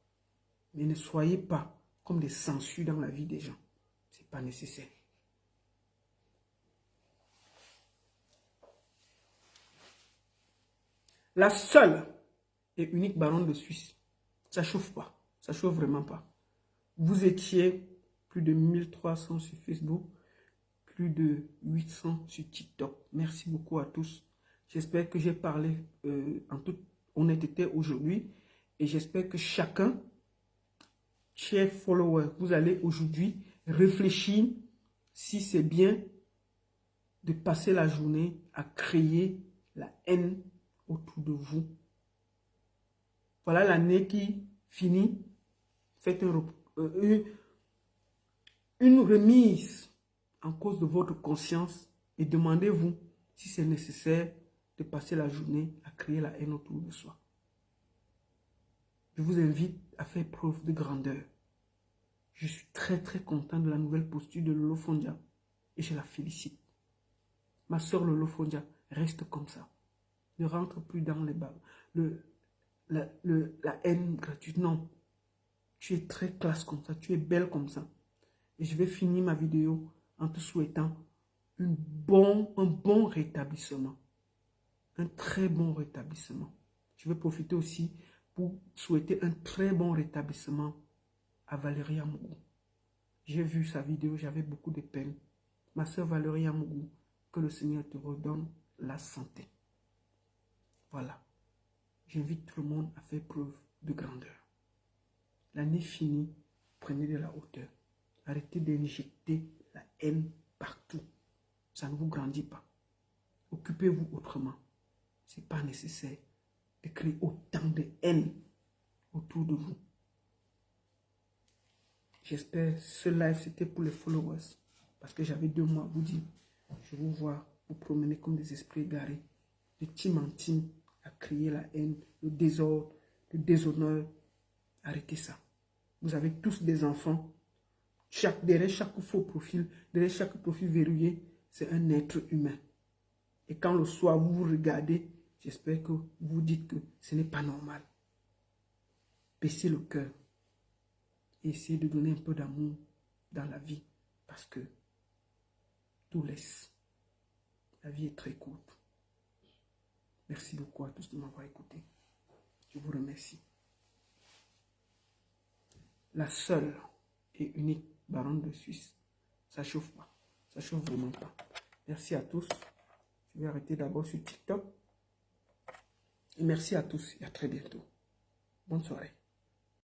Mais ne soyez pas comme des sangsues dans la vie des gens. Ce n'est pas nécessaire. La seule et unique baronne de Suisse, ça ne chauffe pas. Ça ne chauffe vraiment pas. Vous étiez plus de 1300 sur Facebook, plus de 800 sur TikTok. Merci beaucoup à tous. J'espère que j'ai parlé en toute honnêteté aujourd'hui. Et j'espère que chacun, chers followers, vous allez aujourd'hui réfléchir si c'est bien de passer la journée à créer la haine autour de vous. Voilà l'année qui finit. Faites une remise en cause de votre conscience et demandez-vous si c'est nécessaire de passer la journée à créer la haine autour de soi. Je vous invite à faire preuve de grandeur. Je suis très content de la nouvelle posture de Lolo Fondia et je la félicite. Ma soeur Lolo Fondia, reste comme ça. Ne rentre plus dans les bas. La haine gratuite, non. Tu es très classe comme ça, tu es belle comme ça. Et je vais finir ma vidéo en te souhaitant un bon rétablissement. Un très bon rétablissement. Je vais profiter aussi pour souhaiter un très bon rétablissement à Valérie Amougou. J'ai vu sa vidéo, j'avais beaucoup de peine. Ma soeur Valérie Amougou, que le Seigneur te redonne la santé. Voilà. J'invite tout le monde à faire preuve de grandeur. L'année finie, prenez de la hauteur. Arrêtez d'injecter la haine partout. Ça ne vous grandit pas. Occupez-vous autrement. Ce n'est pas nécessaire de créer autant de haine autour de vous. J'espère ce live c'était pour les followers. Parce que j'avais 2 mois à vous dire. Je vous vois vous promener comme des esprits égarés. De team en team à créer la haine, le désordre, le déshonneur. Arrêtez ça. Vous avez tous des enfants. Derrière chaque faux profil, derrière chaque profil verrouillé, c'est un être humain. Et quand le soir vous vous regardez, j'espère que vous dites que ce n'est pas normal. Baissez le cœur. Et essayez de donner un peu d'amour dans la vie. Parce que tout laisse. La vie est très courte. Merci beaucoup à tous de m'avoir écouté. Je vous remercie. La seule et unique baronne de Suisse. Ça chauffe pas. Ça chauffe vraiment pas. Merci à tous. Je vais arrêter d'abord sur TikTok. Et merci à tous et à très bientôt. Bonne soirée.